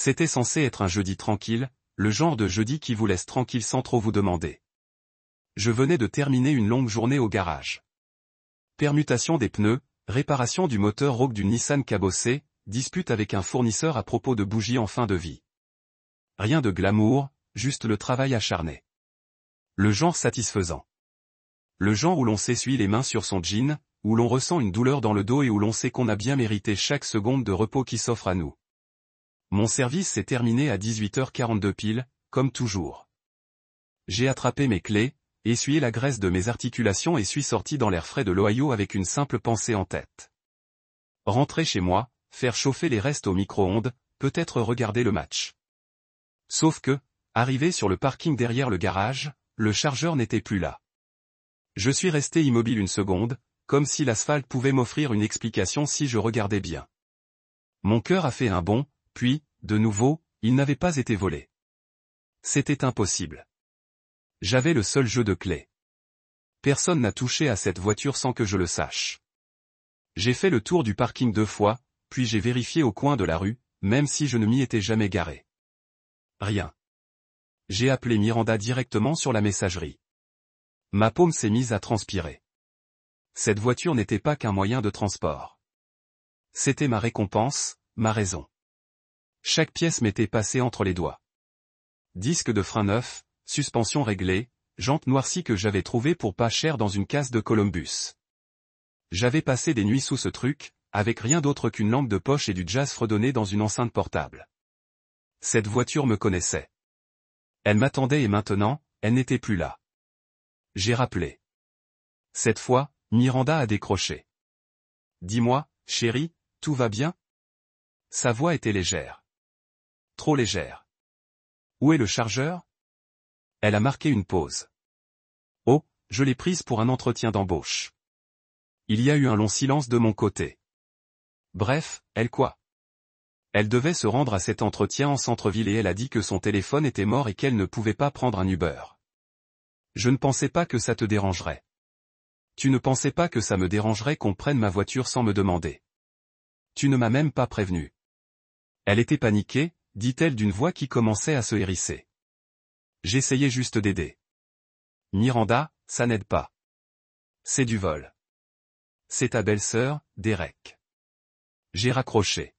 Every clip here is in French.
C'était censé être un jeudi tranquille, le genre de jeudi qui vous laisse tranquille sans trop vous demander. Je venais de terminer une longue journée au garage. Permutation des pneus, réparation du moteur Rogue du Nissan cabossé, dispute avec un fournisseur à propos de bougies en fin de vie. Rien de glamour, juste le travail acharné. Le genre satisfaisant. Le genre où l'on s'essuie les mains sur son jean, où l'on ressent une douleur dans le dos et où l'on sait qu'on a bien mérité chaque seconde de repos qui s'offre à nous. Mon service s'est terminé à 18h42 pile, comme toujours. J'ai attrapé mes clés, essuyé la graisse de mes articulations et suis sorti dans l'air frais de l'Ohio avec une simple pensée en tête. Rentrer chez moi, faire chauffer les restes au micro-ondes, peut-être regarder le match. Sauf que, arrivé sur le parking derrière le garage, le chargeur n'était plus là. Je suis resté immobile une seconde, comme si l'asphalte pouvait m'offrir une explication si je regardais bien. Mon cœur a fait un bond, puis, de nouveau, il n'avait pas été volé. C'était impossible. J'avais le seul jeu de clés. Personne n'a touché à cette voiture sans que je le sache. J'ai fait le tour du parking 2 fois, puis j'ai vérifié au coin de la rue, même si je ne m'y étais jamais garé. Rien. J'ai appelé Miranda directement sur la messagerie. Ma paume s'est mise à transpirer. Cette voiture n'était pas qu'un moyen de transport. C'était ma récompense, ma raison. Chaque pièce m'était passée entre les doigts. Disque de frein neuf, suspension réglée, jantes noircies que j'avais trouvées pour pas cher dans une casse de Columbus. J'avais passé des nuits sous ce truc, avec rien d'autre qu'une lampe de poche et du jazz fredonné dans une enceinte portable. Cette voiture me connaissait. Elle m'attendait et maintenant, elle n'était plus là. J'ai rappelé. Cette fois, Miranda a décroché. « Dis-moi, chérie, tout va bien ?» Sa voix était légère. Trop légère. « Où est le chargeur ?» Elle a marqué une pause. « Oh, je l'ai prise pour un entretien d'embauche. » Il y a eu un long silence de mon côté. Bref, elle quoi? Elle devait se rendre à cet entretien en centre-ville et elle a dit que son téléphone était mort et qu'elle ne pouvait pas prendre un Uber. Je ne pensais pas que ça te dérangerait. Tu ne pensais pas que ça me dérangerait qu'on prenne ma voiture sans me demander. Tu ne m'as même pas prévenu. Elle était paniquée, dit-elle d'une voix qui commençait à se hérisser. J'essayais juste d'aider. Miranda, ça n'aide pas. C'est du vol. C'est ta belle-sœur, Derek. J'ai raccroché.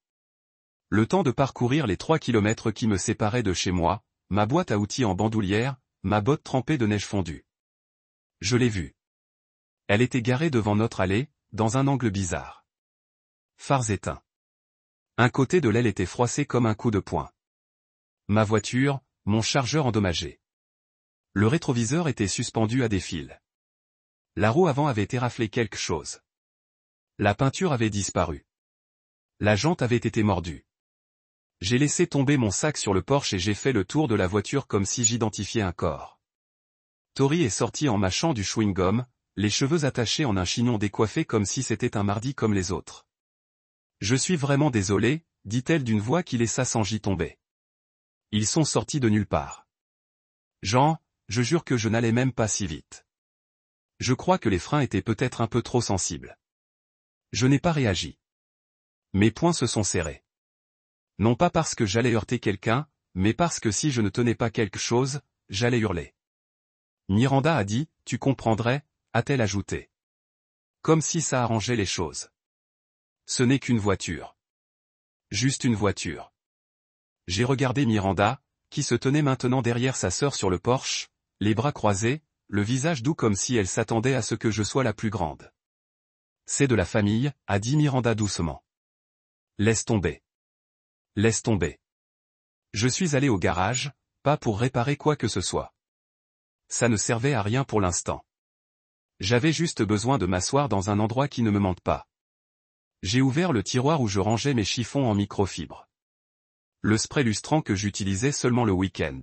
Le temps de parcourir les 3 kilomètres qui me séparaient de chez moi, ma boîte à outils en bandoulière, ma botte trempée de neige fondue. Je l'ai vue. Elle était garée devant notre allée, dans un angle bizarre. Phares éteints. Un côté de l'aile était froissé comme un coup de poing. Ma voiture, mon chargeur endommagé. Le rétroviseur était suspendu à des fils. La roue avant avait éraflé quelque chose. La peinture avait disparu. La jante avait été mordue. J'ai laissé tomber mon sac sur le porche et j'ai fait le tour de la voiture comme si j'identifiais un corps. Tori est sortie en mâchant du chewing-gum, les cheveux attachés en un chignon décoiffé comme si c'était un mardi comme les autres. Je suis vraiment désolé, dit-elle d'une voix qui laissa Sanji tomber. Ils sont sortis de nulle part. Jean, je jure que je n'allais même pas si vite. Je crois que les freins étaient peut-être un peu trop sensibles. Je n'ai pas réagi. Mes poings se sont serrés. Non pas parce que j'allais heurter quelqu'un, mais parce que si je ne tenais pas quelque chose, j'allais hurler. Miranda a dit, tu comprendrais, a-t-elle ajouté. Comme si ça arrangeait les choses. Ce n'est qu'une voiture. Juste une voiture. J'ai regardé Miranda, qui se tenait maintenant derrière sa sœur sur le porche, les bras croisés, le visage doux comme si elle s'attendait à ce que je sois la plus grande. C'est de la famille, a dit Miranda doucement. Laisse tomber. Laisse tomber. Je suis allé au garage, pas pour réparer quoi que ce soit. Ça ne servait à rien pour l'instant. J'avais juste besoin de m'asseoir dans un endroit qui ne me manque pas. J'ai ouvert le tiroir où je rangeais mes chiffons en microfibre. Le spray lustrant que j'utilisais seulement le week-end.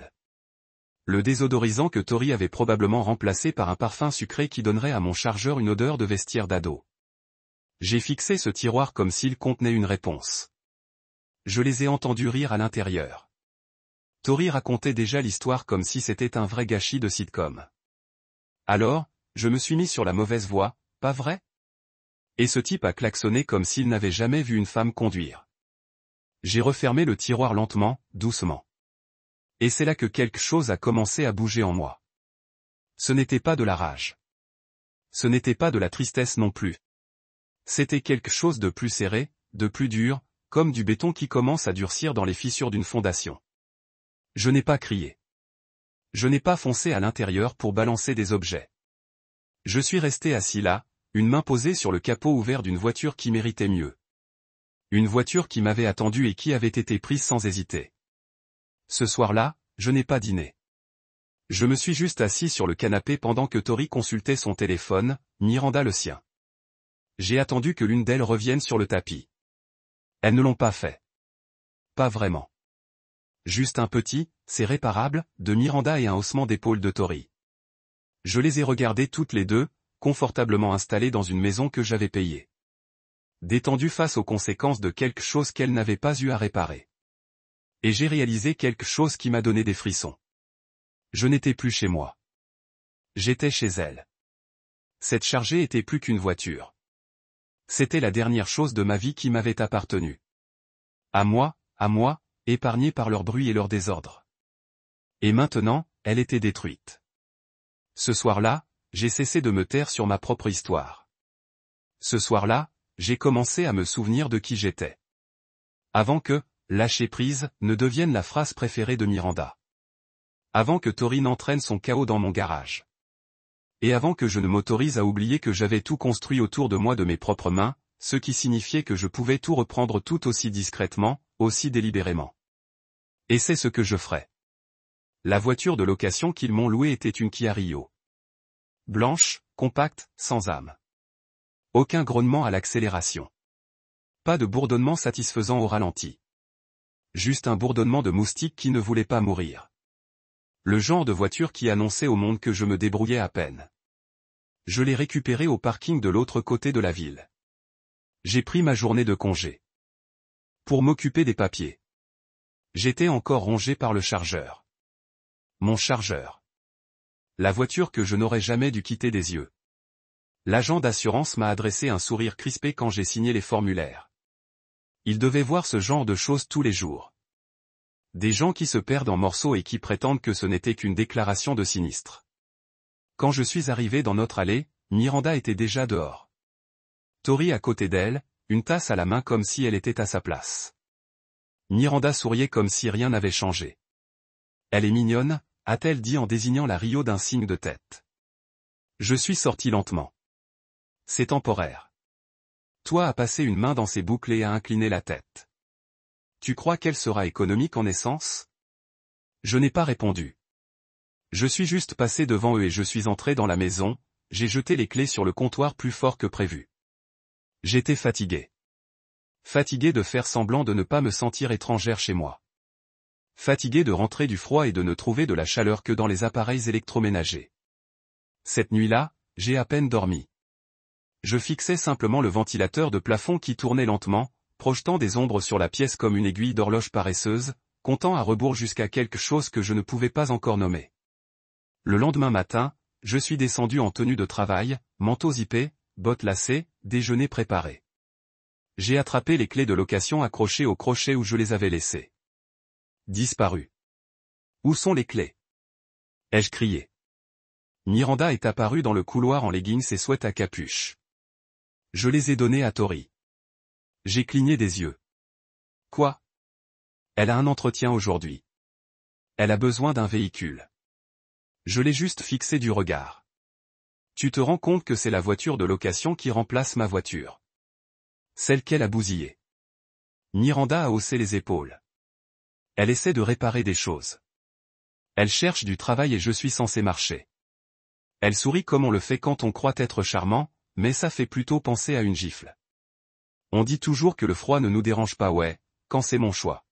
Le désodorisant que Tori avait probablement remplacé par un parfum sucré qui donnerait à mon chargeur une odeur de vestiaire d'ado. J'ai fixé ce tiroir comme s'il contenait une réponse. Je les ai entendus rire à l'intérieur. Tori racontait déjà l'histoire comme si c'était un vrai gâchis de sitcom. Alors, je me suis mis sur la mauvaise voie, pas vrai? Et ce type a klaxonné comme s'il n'avait jamais vu une femme conduire. J'ai refermé le tiroir lentement, doucement. Et c'est là que quelque chose a commencé à bouger en moi. Ce n'était pas de la rage. Ce n'était pas de la tristesse non plus. C'était quelque chose de plus serré, de plus dur, comme du béton qui commence à durcir dans les fissures d'une fondation. Je n'ai pas crié. Je n'ai pas foncé à l'intérieur pour balancer des objets. Je suis resté assis là, une main posée sur le capot ouvert d'une voiture qui méritait mieux. Une voiture qui m'avait attendu et qui avait été prise sans hésiter. Ce soir-là, je n'ai pas dîné. Je me suis juste assis sur le canapé pendant que Tori consultait son téléphone, Miranda le sien. J'ai attendu que l'une d'elles revienne sur le tapis. Elles ne l'ont pas fait. Pas vraiment. Juste un petit, c'est réparable, de Miranda et un haussement d'épaule de Tori. Je les ai regardées toutes les deux, confortablement installées dans une maison que j'avais payée. Détendues face aux conséquences de quelque chose qu'elles n'avaient pas eu à réparer. Et j'ai réalisé quelque chose qui m'a donné des frissons. Je n'étais plus chez moi. J'étais chez elles. Cette chargée était plus qu'une voiture. C'était la dernière chose de ma vie qui m'avait appartenu. À moi, épargnée par leur bruit et leur désordre. Et maintenant, elle était détruite. Ce soir-là, j'ai cessé de me taire sur ma propre histoire. Ce soir-là, j'ai commencé à me souvenir de qui j'étais. Avant que, lâcher prise, ne devienne la phrase préférée de Miranda. Avant que Tori n'entraîne son chaos dans mon garage. Et avant que je ne m'autorise à oublier que j'avais tout construit autour de moi de mes propres mains, ce qui signifiait que je pouvais tout reprendre tout aussi discrètement, aussi délibérément. Et c'est ce que je ferai. La voiture de location qu'ils m'ont louée était une Kia Rio. Blanche, compacte, sans âme. Aucun grognement à l'accélération. Pas de bourdonnement satisfaisant au ralenti. Juste un bourdonnement de moustique qui ne voulait pas mourir. Le genre de voiture qui annonçait au monde que je me débrouillais à peine. Je l'ai récupérée au parking de l'autre côté de la ville. J'ai pris ma journée de congé. Pour m'occuper des papiers. J'étais encore rongé par le chargeur. Mon chargeur. La voiture que je n'aurais jamais dû quitter des yeux. L'agent d'assurance m'a adressé un sourire crispé quand j'ai signé les formulaires. Il devait voir ce genre de choses tous les jours. Des gens qui se perdent en morceaux et qui prétendent que ce n'était qu'une déclaration de sinistre. Quand je suis arrivé dans notre allée, Miranda était déjà dehors. Tori à côté d'elle, une tasse à la main comme si elle était à sa place. Miranda souriait comme si rien n'avait changé. Elle est mignonne, a-t-elle dit en désignant la Rio d'un signe de tête. Je suis sorti lentement. C'est temporaire. Toi a passé une main dans ses boucles et a incliné la tête. Tu crois qu'elle sera économique en essence? Je n'ai pas répondu. Je suis juste passé devant eux et je suis entré dans la maison, j'ai jeté les clés sur le comptoir plus fort que prévu. J'étais fatigué. Fatigué de faire semblant de ne pas me sentir étrangère chez moi. Fatigué de rentrer du froid et de ne trouver de la chaleur que dans les appareils électroménagers. Cette nuit-là, j'ai à peine dormi. Je fixais simplement le ventilateur de plafond qui tournait lentement, projetant des ombres sur la pièce comme une aiguille d'horloge paresseuse, comptant à rebours jusqu'à quelque chose que je ne pouvais pas encore nommer. Le lendemain matin, je suis descendu en tenue de travail, manteau zippé, bottes lacées, déjeuner préparé. J'ai attrapé les clés de location accrochées au crochet où je les avais laissées. Disparu. Où sont les clés? Ai-je crié. Miranda est apparue dans le couloir en leggings et sweat à capuche. Je les ai donnés à Tori. J'ai cligné des yeux. Quoi? Elle a un entretien aujourd'hui. Elle a besoin d'un véhicule. Je l'ai juste fixé du regard. Tu te rends compte que c'est la voiture de location qui remplace ma voiture. Celle qu'elle a bousillée. Miranda a haussé les épaules. Elle essaie de réparer des choses. Elle cherche du travail et je suis censé marcher. Elle sourit comme on le fait quand on croit être charmant, mais ça fait plutôt penser à une gifle. On dit toujours que le froid ne nous dérange pas, ouais, quand c'est mon choix.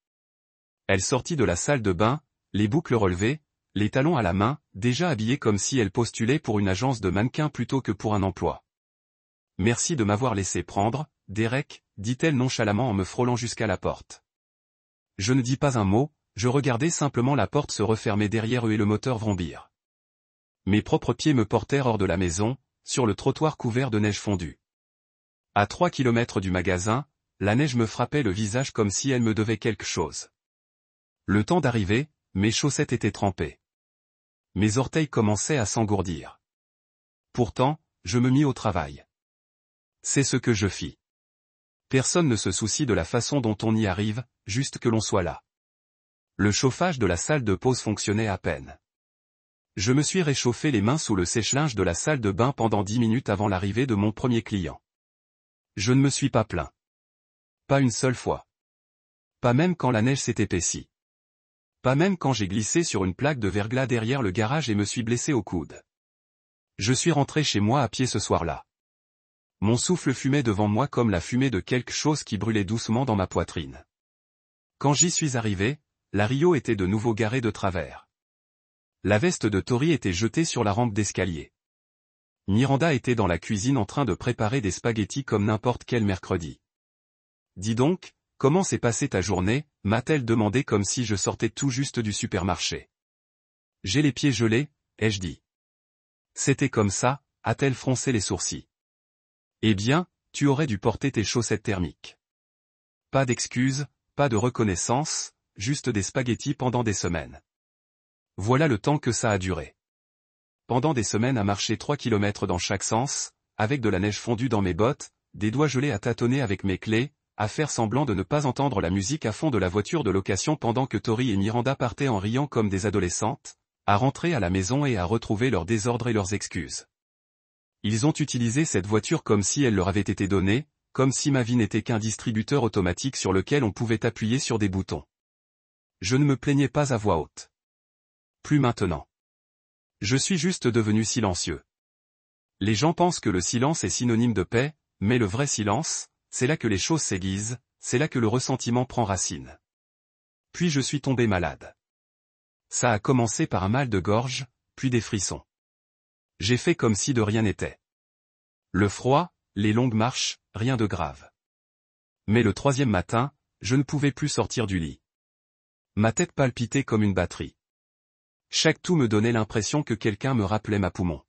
Elle sortit de la salle de bain, les boucles relevées, les talons à la main, déjà habillée comme si elle postulait pour une agence de mannequins plutôt que pour un emploi. Merci de m'avoir laissé prendre, Derek, dit-elle nonchalamment en me frôlant jusqu'à la porte. Je ne dis pas un mot, je regardais simplement la porte se refermer derrière eux et le moteur vrombir. Mes propres pieds me portèrent hors de la maison, sur le trottoir couvert de neige fondue. À 3 kilomètres du magasin, la neige me frappait le visage comme si elle me devait quelque chose. Le temps d'arriver, mes chaussettes étaient trempées. Mes orteils commençaient à s'engourdir. Pourtant, je me mis au travail. C'est ce que je fis. Personne ne se soucie de la façon dont on y arrive, juste que l'on soit là. Le chauffage de la salle de pause fonctionnait à peine. Je me suis réchauffé les mains sous le sèche-linge de la salle de bain pendant 10 minutes avant l'arrivée de mon premier client. Je ne me suis pas plaint. Pas une seule fois. Pas même quand la neige s'est épaissie. Pas même quand j'ai glissé sur une plaque de verglas derrière le garage et me suis blessé au coude. Je suis rentré chez moi à pied ce soir-là. Mon souffle fumait devant moi comme la fumée de quelque chose qui brûlait doucement dans ma poitrine. Quand j'y suis arrivé, la Rio était de nouveau garée de travers. La veste de Tori était jetée sur la rampe d'escalier. Miranda était dans la cuisine en train de préparer des spaghettis comme n'importe quel mercredi. « Dis donc, comment s'est passée ta journée ?» m'a-t-elle demandé comme si je sortais tout juste du supermarché. « J'ai les pieds gelés », ai-je dit. « C'était comme ça », a-t-elle froncé les sourcils. « Eh bien, tu aurais dû porter tes chaussettes thermiques. » Pas d'excuses, pas de reconnaissance, juste des spaghettis pendant des semaines. Voilà le temps que ça a duré. Pendant des semaines à marcher 3 kilomètres dans chaque sens, avec de la neige fondue dans mes bottes, des doigts gelés à tâtonner avec mes clés, à faire semblant de ne pas entendre la musique à fond de la voiture de location pendant que Tori et Miranda partaient en riant comme des adolescentes, à rentrer à la maison et à retrouver leur désordre et leurs excuses. Ils ont utilisé cette voiture comme si elle leur avait été donnée, comme si ma vie n'était qu'un distributeur automatique sur lequel on pouvait appuyer sur des boutons. Je ne me plaignais pas à voix haute. Plus maintenant. Je suis juste devenu silencieux. Les gens pensent que le silence est synonyme de paix, mais le vrai silence, c'est là que les choses s'aiguisent, c'est là que le ressentiment prend racine. Puis je suis tombé malade. Ça a commencé par un mal de gorge, puis des frissons. J'ai fait comme si de rien n'était. Le froid, les longues marches, rien de grave. Mais le 3e matin, je ne pouvais plus sortir du lit. Ma tête palpitait comme une batterie. Chaque toux me donnait l'impression que quelqu'un me rappelait ma poumon.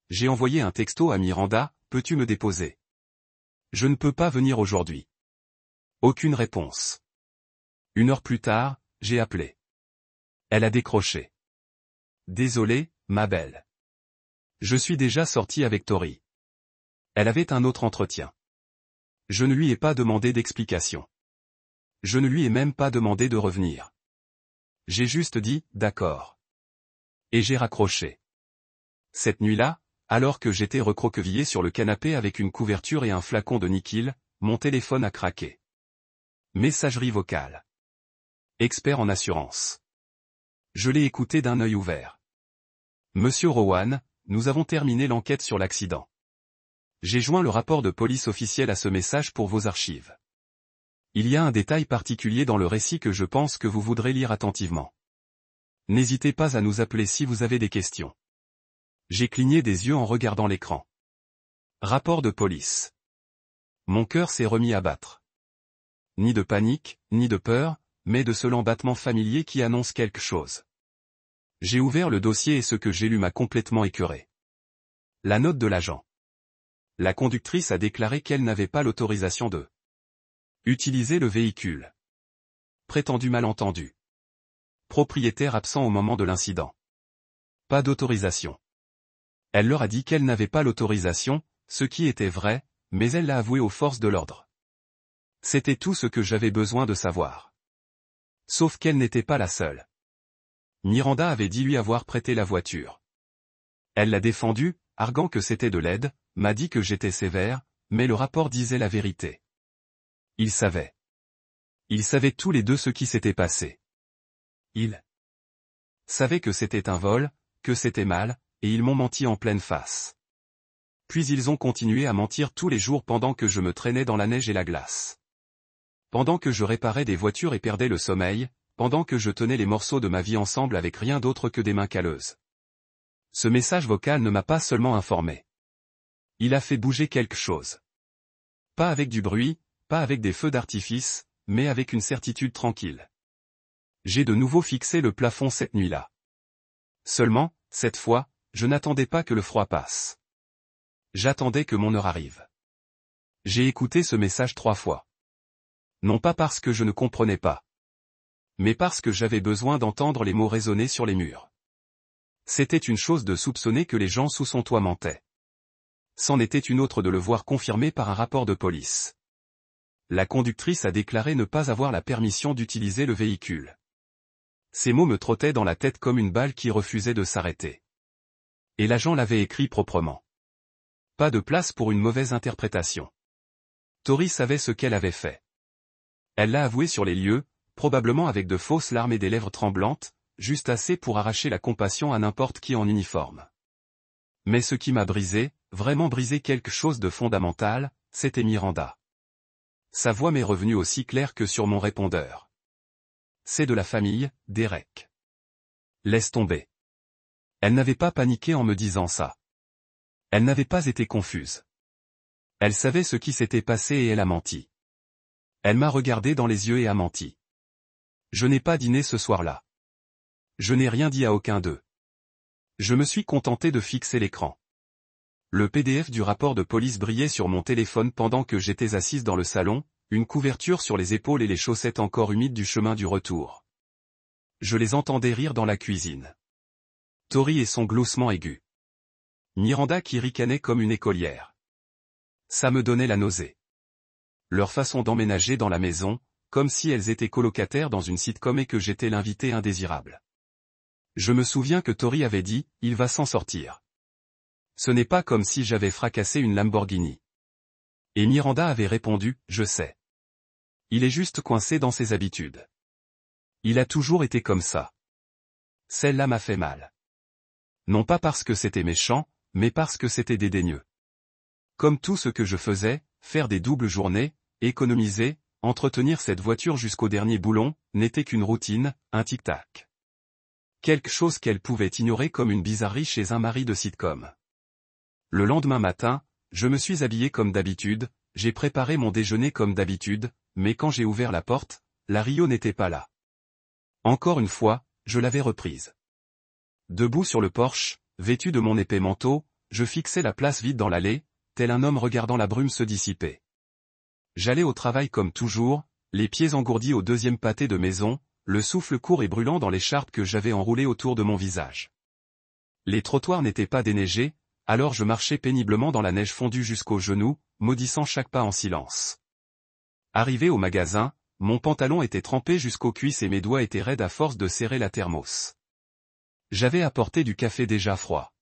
J'ai envoyé un texto à Miranda, « Peux-tu me déposer ? Je ne peux pas venir aujourd'hui. » Aucune réponse. 1 heure plus tard, j'ai appelé. Elle a décroché. « Désolé, ma belle. Je suis déjà sorti avec Tori. Elle avait un autre entretien. Je ne lui ai pas demandé d'explication. Je ne lui ai même pas demandé de revenir. J'ai juste dit, d'accord. Et j'ai raccroché. Cette nuit-là, alors que j'étais recroquevillé sur le canapé avec une couverture et un flacon de Nikil, mon téléphone a craqué. Messagerie vocale. Expert en assurance. Je l'ai écouté d'un œil ouvert. Monsieur Rowan, nous avons terminé l'enquête sur l'accident. J'ai joint le rapport de police officiel à ce message pour vos archives. Il y a un détail particulier dans le récit que je pense que vous voudrez lire attentivement. N'hésitez pas à nous appeler si vous avez des questions. J'ai cligné des yeux en regardant l'écran. Rapport de police. Mon cœur s'est remis à battre. Ni de panique, ni de peur, mais de ce lent battement familier qui annonce quelque chose. J'ai ouvert le dossier et ce que j'ai lu m'a complètement écœuré. La note de l'agent. La conductrice a déclaré qu'elle n'avait pas l'autorisation de utiliser le véhicule. Prétendu malentendu. Propriétaire absent au moment de l'incident. Pas d'autorisation. Elle leur a dit qu'elle n'avait pas l'autorisation, ce qui était vrai, mais elle l'a avoué aux forces de l'ordre. C'était tout ce que j'avais besoin de savoir. Sauf qu'elle n'était pas la seule. Miranda avait dit lui avoir prêté la voiture. Elle l'a défendu, arguant que c'était de l'aide, m'a dit que j'étais sévère, mais le rapport disait la vérité. Ils savaient. Ils savaient tous les deux ce qui s'était passé. Ils savaient que c'était un vol, que c'était mal, et ils m'ont menti en pleine face. Puis ils ont continué à mentir tous les jours pendant que je me traînais dans la neige et la glace. Pendant que je réparais des voitures et perdais le sommeil, pendant que je tenais les morceaux de ma vie ensemble avec rien d'autre que des mains calleuses. Ce message vocal ne m'a pas seulement informé. Il a fait bouger quelque chose. Pas avec du bruit, pas avec des feux d'artifice, mais avec une certitude tranquille. J'ai de nouveau fixé le plafond cette nuit-là. Seulement, cette fois, je n'attendais pas que le froid passe. J'attendais que mon heure arrive. J'ai écouté ce message 3 fois. Non pas parce que je ne comprenais pas, mais parce que j'avais besoin d'entendre les mots résonner sur les murs. C'était une chose de soupçonner que les gens sous son toit mentaient. C'en était une autre de le voir confirmé par un rapport de police. La conductrice a déclaré ne pas avoir la permission d'utiliser le véhicule. Ces mots me trottaient dans la tête comme une balle qui refusait de s'arrêter. Et l'agent l'avait écrit proprement. Pas de place pour une mauvaise interprétation. Tori savait ce qu'elle avait fait. Elle l'a avoué sur les lieux, probablement avec de fausses larmes et des lèvres tremblantes, juste assez pour arracher la compassion à n'importe qui en uniforme. Mais ce qui m'a brisé, vraiment brisé quelque chose de fondamental, c'était Miranda. Sa voix m'est revenue aussi claire que sur mon répondeur. C'est de la famille, Derek. Laisse tomber. Elle n'avait pas paniqué en me disant ça. Elle n'avait pas été confuse. Elle savait ce qui s'était passé et elle a menti. Elle m'a regardé dans les yeux et a menti. Je n'ai pas dîné ce soir-là. Je n'ai rien dit à aucun d'eux. Je me suis contenté de fixer l'écran. Le PDF du rapport de police brillait sur mon téléphone pendant que j'étais assise dans le salon, une couverture sur les épaules et les chaussettes encore humides du chemin du retour. Je les entendais rire dans la cuisine. Tori et son gloussement aigu. Miranda qui ricanait comme une écolière. Ça me donnait la nausée. Leur façon d'emménager dans la maison, comme si elles étaient colocataires dans une sitcom et que j'étais l'invité indésirable. Je me souviens que Tori avait dit, il va s'en sortir. Ce n'est pas comme si j'avais fracassé une Lamborghini. Et Miranda avait répondu, je sais. Il est juste coincé dans ses habitudes. Il a toujours été comme ça. Celle-là m'a fait mal. Non pas parce que c'était méchant, mais parce que c'était dédaigneux. Comme tout ce que je faisais, faire des doubles journées, économiser, entretenir cette voiture jusqu'au dernier boulon, n'était qu'une routine, un tic-tac. Quelque chose qu'elle pouvait ignorer comme une bizarrerie chez un mari de sitcom. Le lendemain matin, je me suis habillé comme d'habitude, j'ai préparé mon déjeuner comme d'habitude, mais quand j'ai ouvert la porte, la Rio n'était pas là. Encore une fois, je l'avais reprise. Debout sur le porche, vêtu de mon épais manteau, je fixais la place vide dans l'allée, tel un homme regardant la brume se dissiper. J'allais au travail comme toujours, les pieds engourdis au deuxième pâté de maison, le souffle court et brûlant dans l'écharpe que j'avais enroulée autour de mon visage. Les trottoirs n'étaient pas déneigés, alors je marchais péniblement dans la neige fondue jusqu'aux genoux, maudissant chaque pas en silence. Arrivé au magasin, mon pantalon était trempé jusqu'aux cuisses et mes doigts étaient raides à force de serrer la thermos. J'avais apporté du café déjà froid.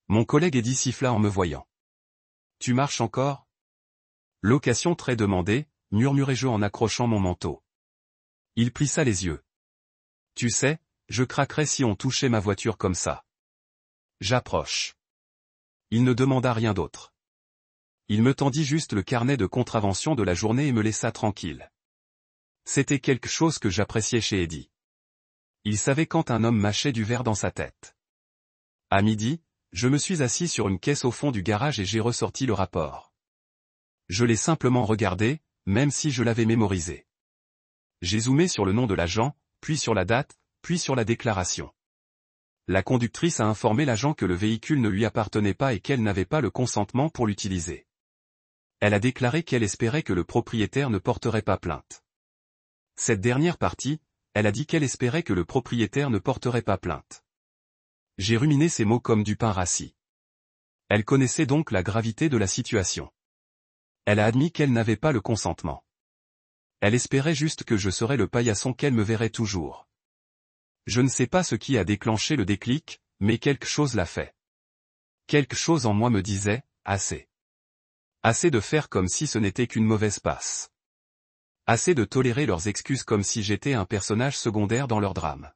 Mon collègue Eddie siffla en me voyant. « Tu marches encore ?» Location très demandée, murmurai-je en accrochant mon manteau. Il plissa les yeux. « Tu sais, je craquerais si on touchait ma voiture comme ça. » J'approche. Il ne demanda rien d'autre. Il me tendit juste le carnet de contraventions de la journée et me laissa tranquille. C'était quelque chose que j'appréciais chez Eddie. Il savait quand un homme mâchait du verre dans sa tête. À midi, je me suis assis sur une caisse au fond du garage et j'ai ressorti le rapport. Je l'ai simplement regardé, même si je l'avais mémorisé. J'ai zoomé sur le nom de l'agent, puis sur la date, puis sur la déclaration. La conductrice a informé l'agent que le véhicule ne lui appartenait pas et qu'elle n'avait pas le consentement pour l'utiliser. Elle a déclaré qu'elle espérait que le propriétaire ne porterait pas plainte. Cette dernière partie, elle a dit qu'elle espérait que le propriétaire ne porterait pas plainte. J'ai ruminé ces mots comme du pain rassis. Elle connaissait donc la gravité de la situation. Elle a admis qu'elle n'avait pas le consentement. Elle espérait juste que je serais le paillasson qu'elle me verrait toujours. Je ne sais pas ce qui a déclenché le déclic, mais quelque chose l'a fait. Quelque chose en moi me disait, assez. Assez de faire comme si ce n'était qu'une mauvaise passe. Assez de tolérer leurs excuses comme si j'étais un personnage secondaire dans leur drame.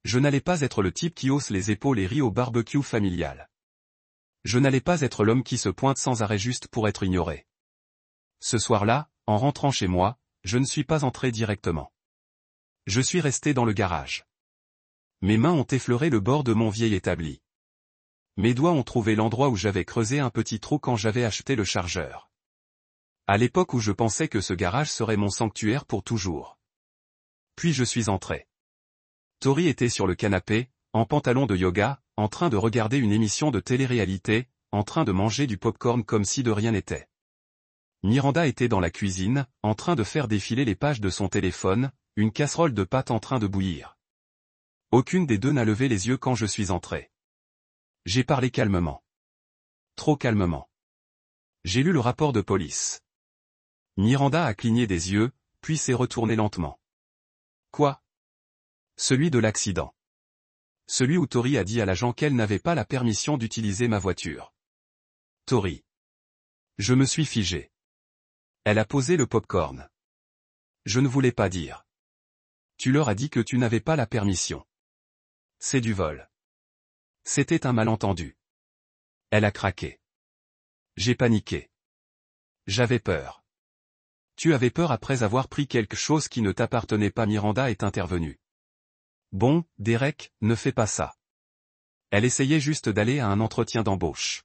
Je n'allais pas être le type qui hausse les épaules et rit au barbecue familial. Je n'allais pas être l'homme qui se pointe sans arrêt juste pour être ignoré. Ce soir-là, en rentrant chez moi, je ne suis pas entré directement. Je suis resté dans le garage. Mes mains ont effleuré le bord de mon vieil établi. Mes doigts ont trouvé l'endroit où j'avais creusé un petit trou quand j'avais acheté le chargeur. À l'époque où je pensais que ce garage serait mon sanctuaire pour toujours. Puis je suis entré. Tori était sur le canapé, en pantalon de yoga, en train de regarder une émission de télé-réalité, en train de manger du popcorn comme si de rien n'était. Miranda était dans la cuisine, en train de faire défiler les pages de son téléphone, une casserole de pâtes en train de bouillir. Aucune des deux n'a levé les yeux quand je suis entré. J'ai parlé calmement. Trop calmement. J'ai lu le rapport de police. Miranda a cligné des yeux, puis s'est retournée lentement. Quoi? Celui de l'accident. Celui où Tori a dit à l'agent qu'elle n'avait pas la permission d'utiliser ma voiture. Tori. Je me suis figé. Elle a posé le popcorn. Je ne voulais pas dire. Tu leur as dit que tu n'avais pas la permission. C'est du vol. C'était un malentendu. Elle a craqué. J'ai paniqué. J'avais peur. Tu avais peur après avoir pris quelque chose qui ne t'appartenait pas. Miranda est intervenue. Bon, Derek, ne fais pas ça. Elle essayait juste d'aller à un entretien d'embauche.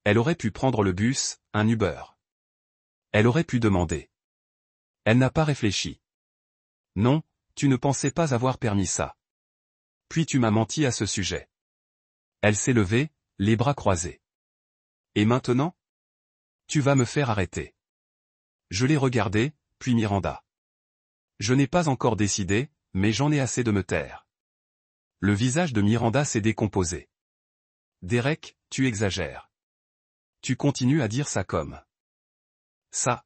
Elle aurait pu prendre le bus, un Uber. Elle aurait pu demander. Elle n'a pas réfléchi. Non, tu ne pensais pas avoir permis ça. Puis tu m'as menti à ce sujet. Elle s'est levée, les bras croisés. Et maintenant? Tu vas me faire arrêter. Je l'ai regardé, puis Miranda. Je n'ai pas encore décidé, mais j'en ai assez de me taire. Le visage de Miranda s'est décomposé. Derek, tu exagères. Tu continues à dire ça comme ça.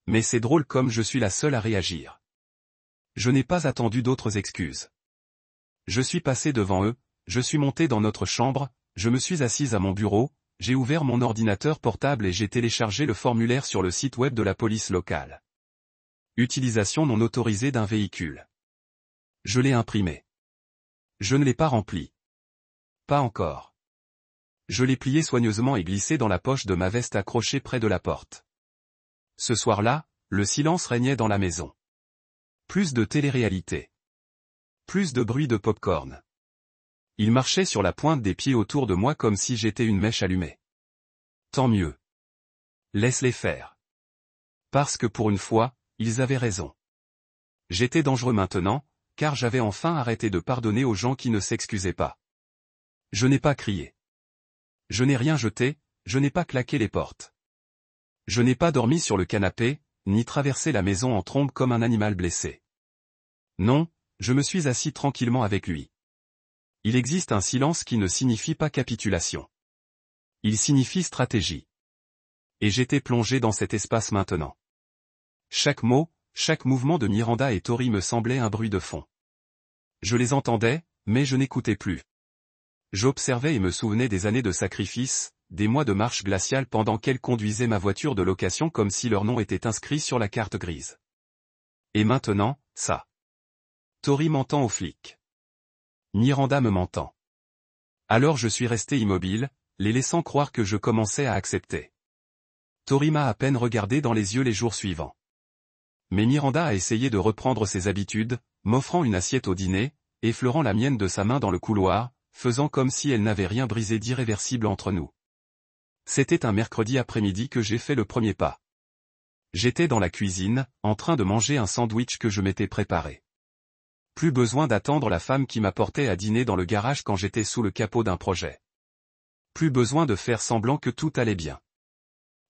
Mais c'est drôle comme je suis la seule à réagir. Je n'ai pas attendu d'autres excuses. Je suis passé devant eux, je suis monté dans notre chambre, je me suis assise à mon bureau, j'ai ouvert mon ordinateur portable et j'ai téléchargé le formulaire sur le site web de la police locale. Utilisation non autorisée d'un véhicule. Je l'ai imprimé. Je ne l'ai pas rempli. Pas encore. Je l'ai plié soigneusement et glissé dans la poche de ma veste accrochée près de la porte. Ce soir-là, le silence régnait dans la maison. Plus de télé-réalité. Plus de bruit de popcorn. Ils marchaient sur la pointe des pieds autour de moi comme si j'étais une mèche allumée. Tant mieux. Laisse-les faire. Parce que pour une fois, ils avaient raison. J'étais dangereux maintenant, car j'avais enfin arrêté de pardonner aux gens qui ne s'excusaient pas. Je n'ai pas crié. Je n'ai rien jeté, je n'ai pas claqué les portes. Je n'ai pas dormi sur le canapé, ni traversé la maison en trombe comme un animal blessé. Non, je me suis assis tranquillement avec lui. Il existe un silence qui ne signifie pas capitulation. Il signifie stratégie. Et j'étais plongé dans cet espace maintenant. Chaque mot, chaque mouvement de Miranda et Tori me semblait un bruit de fond. Je les entendais, mais je n'écoutais plus. J'observais et me souvenais des années de sacrifice, des mois de marche glaciale pendant qu'elles conduisaient ma voiture de location comme si leur nom était inscrit sur la carte grise. Et maintenant, ça. Tori m'entend aux flics. Miranda me m'entend. Alors je suis resté immobile, les laissant croire que je commençais à accepter. Tori m'a à peine regardé dans les yeux les jours suivants. Mais Miranda a essayé de reprendre ses habitudes, m'offrant une assiette au dîner, effleurant la mienne de sa main dans le couloir, faisant comme si elle n'avait rien brisé d'irréversible entre nous. C'était un mercredi après-midi que j'ai fait le premier pas. J'étais dans la cuisine, en train de manger un sandwich que je m'étais préparé. Plus besoin d'attendre la femme qui m'apportait à dîner dans le garage quand j'étais sous le capot d'un projet. Plus besoin de faire semblant que tout allait bien.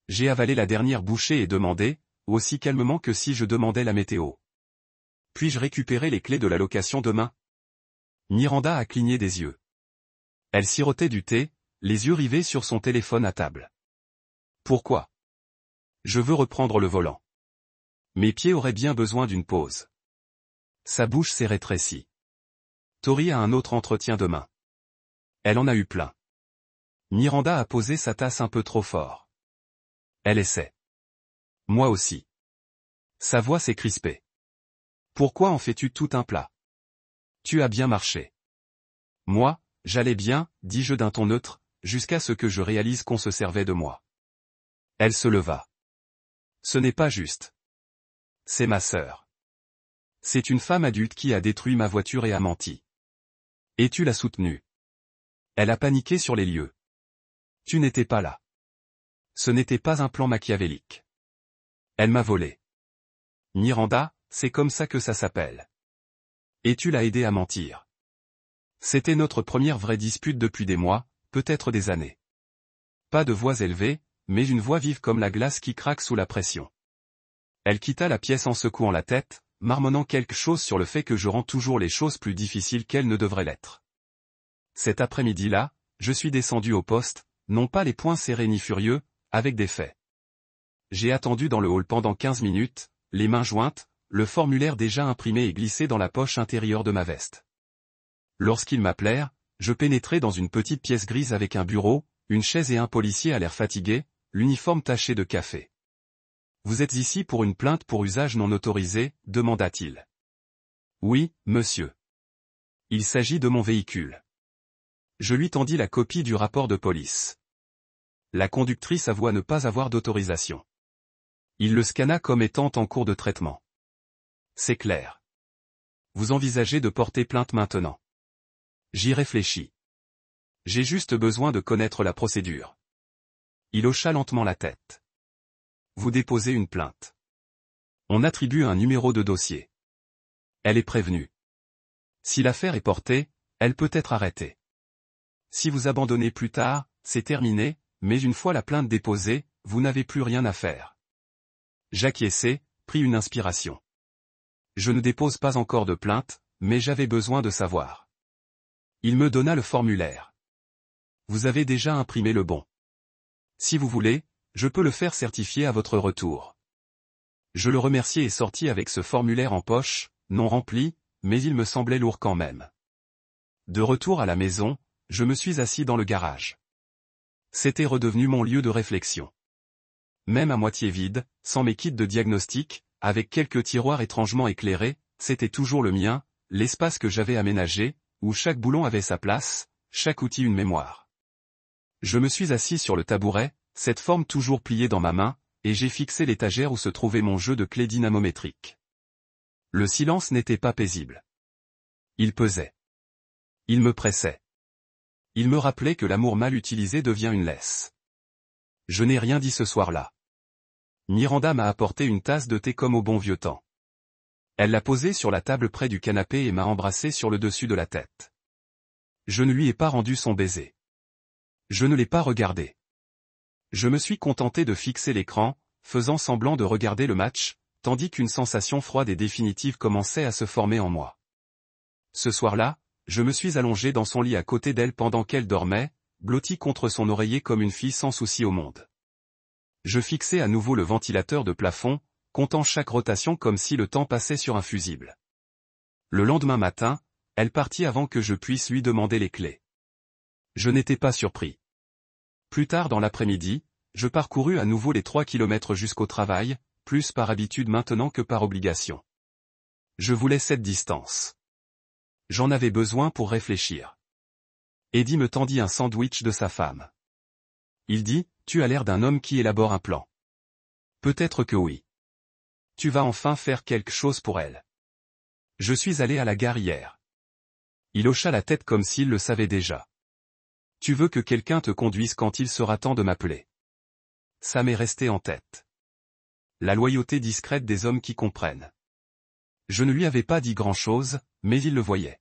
J'ai avalé la dernière bouchée et demandé, aussi calmement que si je demandais la météo. Puis-je récupérer les clés de la location demain? Miranda a cligné des yeux. Elle sirotait du thé, les yeux rivés sur son téléphone à table. Pourquoi? Je veux reprendre le volant. Mes pieds auraient bien besoin d'une pause. Sa bouche s'est rétrécie. Tori a un autre entretien demain. Elle en a eu plein. Miranda a posé sa tasse un peu trop fort. Elle essaie. Moi aussi. Sa voix s'est crispée. Pourquoi en fais-tu tout un plat? Tu as bien marché. Moi, j'allais bien, dis-je d'un ton neutre, jusqu'à ce que je réalise qu'on se servait de moi. Elle se leva. Ce n'est pas juste. C'est ma sœur. C'est une femme adulte qui a détruit ma voiture et a menti. Et tu l'as soutenue. Elle a paniqué sur les lieux. Tu n'étais pas là. Ce n'était pas un plan machiavélique. Elle m'a volé. Miranda, c'est comme ça que ça s'appelle. Et tu l'as aidé à mentir. C'était notre première vraie dispute depuis des mois, peut-être des années. Pas de voix élevée, mais une voix vive comme la glace qui craque sous la pression. Elle quitta la pièce en secouant la tête, marmonnant quelque chose sur le fait que je rends toujours les choses plus difficiles qu'elles ne devraient l'être. Cet après-midi-là, je suis descendu au poste, non pas les poings serrés ni furieux, avec des faits. J'ai attendu dans le hall pendant 15 minutes, les mains jointes, le formulaire déjà imprimé et glissé dans la poche intérieure de ma veste. Lorsqu'ils m'appelèrent, je pénétrai dans une petite pièce grise avec un bureau, une chaise et un policier à l'air fatigué, l'uniforme taché de café. « Vous êtes ici pour une plainte pour usage non autorisé ?» demanda-t-il. « Oui, monsieur. Il s'agit de mon véhicule. » Je lui tendis la copie du rapport de police. La conductrice avoua ne pas avoir d'autorisation. Il le scanna comme étant en cours de traitement. « C'est clair. Vous envisagez de porter plainte maintenant. » J'y réfléchis. J'ai juste besoin de connaître la procédure. Il hocha lentement la tête. Vous déposez une plainte. On attribue un numéro de dossier. Elle est prévenue. Si l'affaire est portée, elle peut être arrêtée. Si vous abandonnez plus tard, c'est terminé, mais une fois la plainte déposée, vous n'avez plus rien à faire. J'acquiesçai, pris une inspiration. Je ne dépose pas encore de plainte, mais j'avais besoin de savoir. Il me donna le formulaire. Vous avez déjà imprimé le bon. Si vous voulez, je peux le faire certifier à votre retour. Je le remerciai et sortis avec ce formulaire en poche, non rempli, mais il me semblait lourd quand même. De retour à la maison, je me suis assis dans le garage. C'était redevenu mon lieu de réflexion. Même à moitié vide, sans mes kits de diagnostic, avec quelques tiroirs étrangement éclairés, c'était toujours le mien, l'espace que j'avais aménagé, où chaque boulon avait sa place, chaque outil une mémoire. Je me suis assis sur le tabouret, cette forme toujours pliée dans ma main, et j'ai fixé l'étagère où se trouvait mon jeu de clés dynamométriques. Le silence n'était pas paisible. Il pesait. Il me pressait. Il me rappelait que l'amour mal utilisé devient une laisse. Je n'ai rien dit ce soir-là. Miranda m'a apporté une tasse de thé comme au bon vieux temps. Elle l'a posée sur la table près du canapé et m'a embrassé sur le dessus de la tête. Je ne lui ai pas rendu son baiser. Je ne l'ai pas regardé. Je me suis contenté de fixer l'écran, faisant semblant de regarder le match, tandis qu'une sensation froide et définitive commençait à se former en moi. Ce soir-là, je me suis allongé dans son lit à côté d'elle pendant qu'elle dormait, blottie contre son oreiller comme une fille sans souci au monde. Je fixais à nouveau le ventilateur de plafond, comptant chaque rotation comme si le temps passait sur un fusible. Le lendemain matin, elle partit avant que je puisse lui demander les clés. Je n'étais pas surpris. Plus tard dans l'après-midi, je parcourus à nouveau les 3 kilomètres jusqu'au travail, plus par habitude maintenant que par obligation. Je voulais cette distance. J'en avais besoin pour réfléchir. Eddie me tendit un sandwich de sa femme. Il dit, « Tu as l'air d'un homme qui élabore un plan. » Peut-être que oui. Tu vas enfin faire quelque chose pour elle. Je suis allé à la gare hier. Il hocha la tête comme s'il le savait déjà. Tu veux que quelqu'un te conduise quand il sera temps de m'appeler. Ça m'est resté en tête. La loyauté discrète des hommes qui comprennent. Je ne lui avais pas dit grand-chose, mais il le voyait.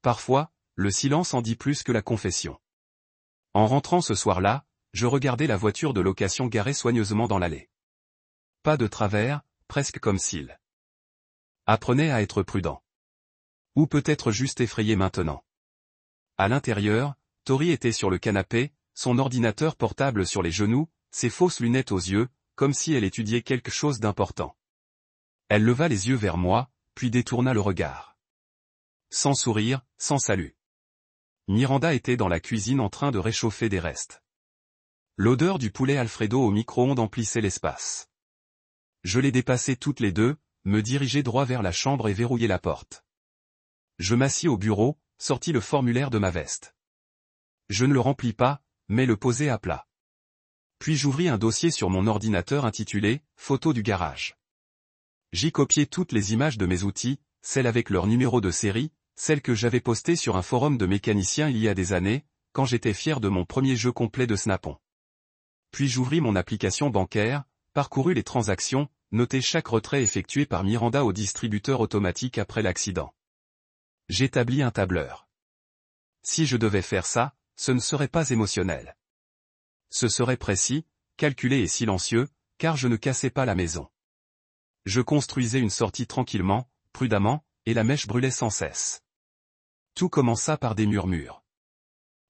Parfois, le silence en dit plus que la confession. En rentrant ce soir-là, je regardais la voiture de location garée soigneusement dans l'allée. Pas de travers, presque comme s'il apprenait à être prudent. Ou peut-être juste effrayé maintenant. À l'intérieur, Tori était sur le canapé, son ordinateur portable sur les genoux, ses fausses lunettes aux yeux, comme si elle étudiait quelque chose d'important. Elle leva les yeux vers moi, puis détourna le regard. Sans sourire, sans salut. Miranda était dans la cuisine en train de réchauffer des restes. L'odeur du poulet Alfredo au micro-ondes emplissait l'espace. Je les dépassai toutes les deux, me dirigeai droit vers la chambre et verrouillai la porte. Je m'assis au bureau, sortis le formulaire de ma veste. Je ne le remplis pas, mais le posai à plat. Puis j'ouvris un dossier sur mon ordinateur intitulé « Photos du garage ». J'y copiai toutes les images de mes outils, celles avec leur numéro de série, celles que j'avais postées sur un forum de mécaniciens il y a des années, quand j'étais fier de mon premier jeu complet de Snap-on. Puis j'ouvris mon application bancaire, parcourus les transactions, notai chaque retrait effectué par Miranda au distributeur automatique après l'accident. J'établis un tableur. Si je devais faire ça, ce ne serait pas émotionnel. Ce serait précis, calculé et silencieux, car je ne cassais pas la maison. Je construisais une sortie tranquillement, prudemment, et la mèche brûlait sans cesse. Tout commença par des murmures.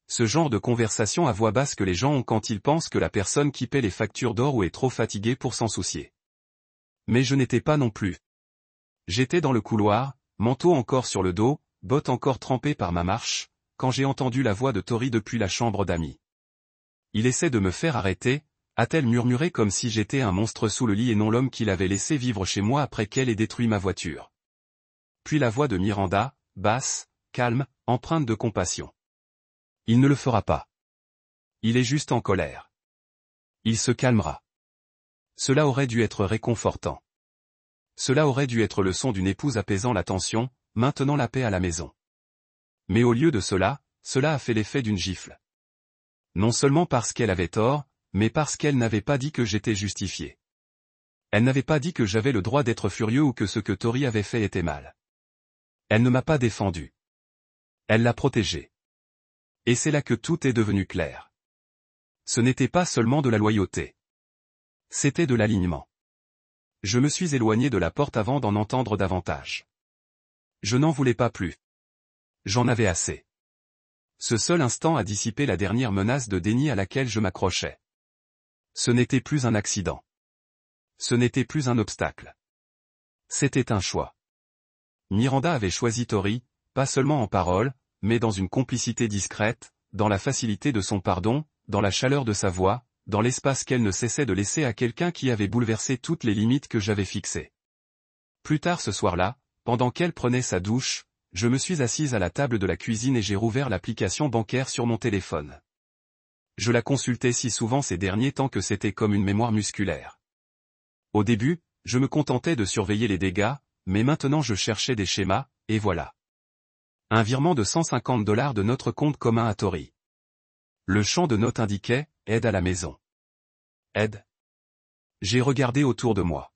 Ce genre de conversation à voix basse que les gens ont quand ils pensent que la personne qui paie les factures dort ou est trop fatiguée pour s'en soucier. Mais je n'étais pas non plus. J'étais dans le couloir, manteau encore sur le dos, bottes encore trempées par ma marche, quand j'ai entendu la voix de Tori depuis la chambre d'amis. Il essaie de me faire arrêter, a-t-elle murmuré comme si j'étais un monstre sous le lit et non l'homme qui l'avait laissé vivre chez moi après qu'elle ait détruit ma voiture. Puis la voix de Miranda, basse, calme, empreinte de compassion. Il ne le fera pas. Il est juste en colère. Il se calmera. Cela aurait dû être réconfortant. Cela aurait dû être le son d'une épouse apaisant la tension, maintenant la paix à la maison. Mais au lieu de cela, cela a fait l'effet d'une gifle. Non seulement parce qu'elle avait tort, mais parce qu'elle n'avait pas dit que j'étais justifié. Elle n'avait pas dit que j'avais le droit d'être furieux ou que ce que Tori avait fait était mal. Elle ne m'a pas défendu. Elle l'a protégé. Et c'est là que tout est devenu clair. Ce n'était pas seulement de la loyauté. C'était de l'alignement. Je me suis éloigné de la porte avant d'en entendre davantage. Je n'en voulais pas plus. J'en avais assez. Ce seul instant a dissipé la dernière menace de déni à laquelle je m'accrochais. Ce n'était plus un accident. Ce n'était plus un obstacle. C'était un choix. Miranda avait choisi Tori, pas seulement en parole, mais dans une complicité discrète, dans la facilité de son pardon, dans la chaleur de sa voix, dans l'espace qu'elle ne cessait de laisser à quelqu'un qui avait bouleversé toutes les limites que j'avais fixées. Plus tard ce soir-là, pendant qu'elle prenait sa douche, je me suis assise à la table de la cuisine et j'ai rouvert l'application bancaire sur mon téléphone. Je la consultais si souvent ces derniers temps que c'était comme une mémoire musculaire. Au début, je me contentais de surveiller les dégâts, mais maintenant je cherchais des schémas, et voilà. Un virement de $150 de notre compte commun à Tori. Le champ de note indiquait « Aide à la maison ». Aide. J'ai regardé autour de moi.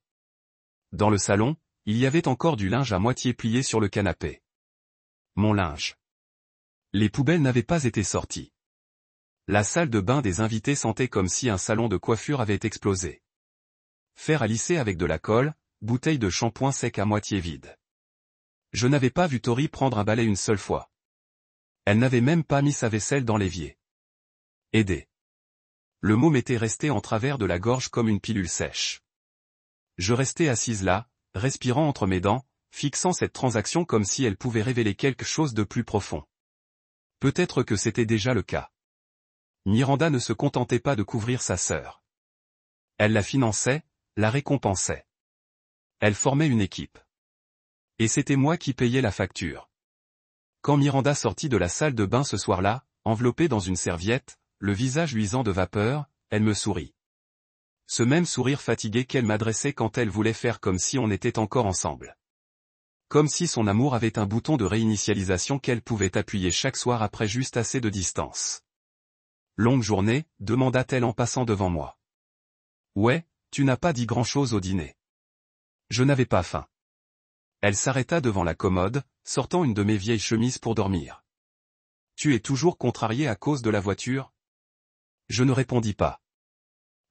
Dans le salon, il y avait encore du linge à moitié plié sur le canapé. Mon linge. Les poubelles n'avaient pas été sorties. La salle de bain des invités sentait comme si un salon de coiffure avait explosé. Fer à lisser avec de la colle, bouteille de shampoing sec à moitié vide. Je n'avais pas vu Tori prendre un balai une seule fois. Elle n'avait même pas mis sa vaisselle dans l'évier. Aider. Le mot m'était resté en travers de la gorge comme une pilule sèche. Je restais assise là, respirant entre mes dents, fixant cette transaction comme si elle pouvait révéler quelque chose de plus profond. Peut-être que c'était déjà le cas. Miranda ne se contentait pas de couvrir sa sœur. Elle la finançait, la récompensait. Elle formait une équipe. Et c'était moi qui payais la facture. Quand Miranda sortit de la salle de bain ce soir-là, enveloppée dans une serviette, le visage luisant de vapeur, elle me sourit. Ce même sourire fatigué qu'elle m'adressait quand elle voulait faire comme si on était encore ensemble. Comme si son amour avait un bouton de réinitialisation qu'elle pouvait appuyer chaque soir après juste assez de distance. Longue journée, demanda-t-elle en passant devant moi. Ouais, tu n'as pas dit grand-chose au dîner. Je n'avais pas faim. Elle s'arrêta devant la commode, sortant une de mes vieilles chemises pour dormir. Tu es toujours contrarié à cause de la voiture? Je ne répondis pas.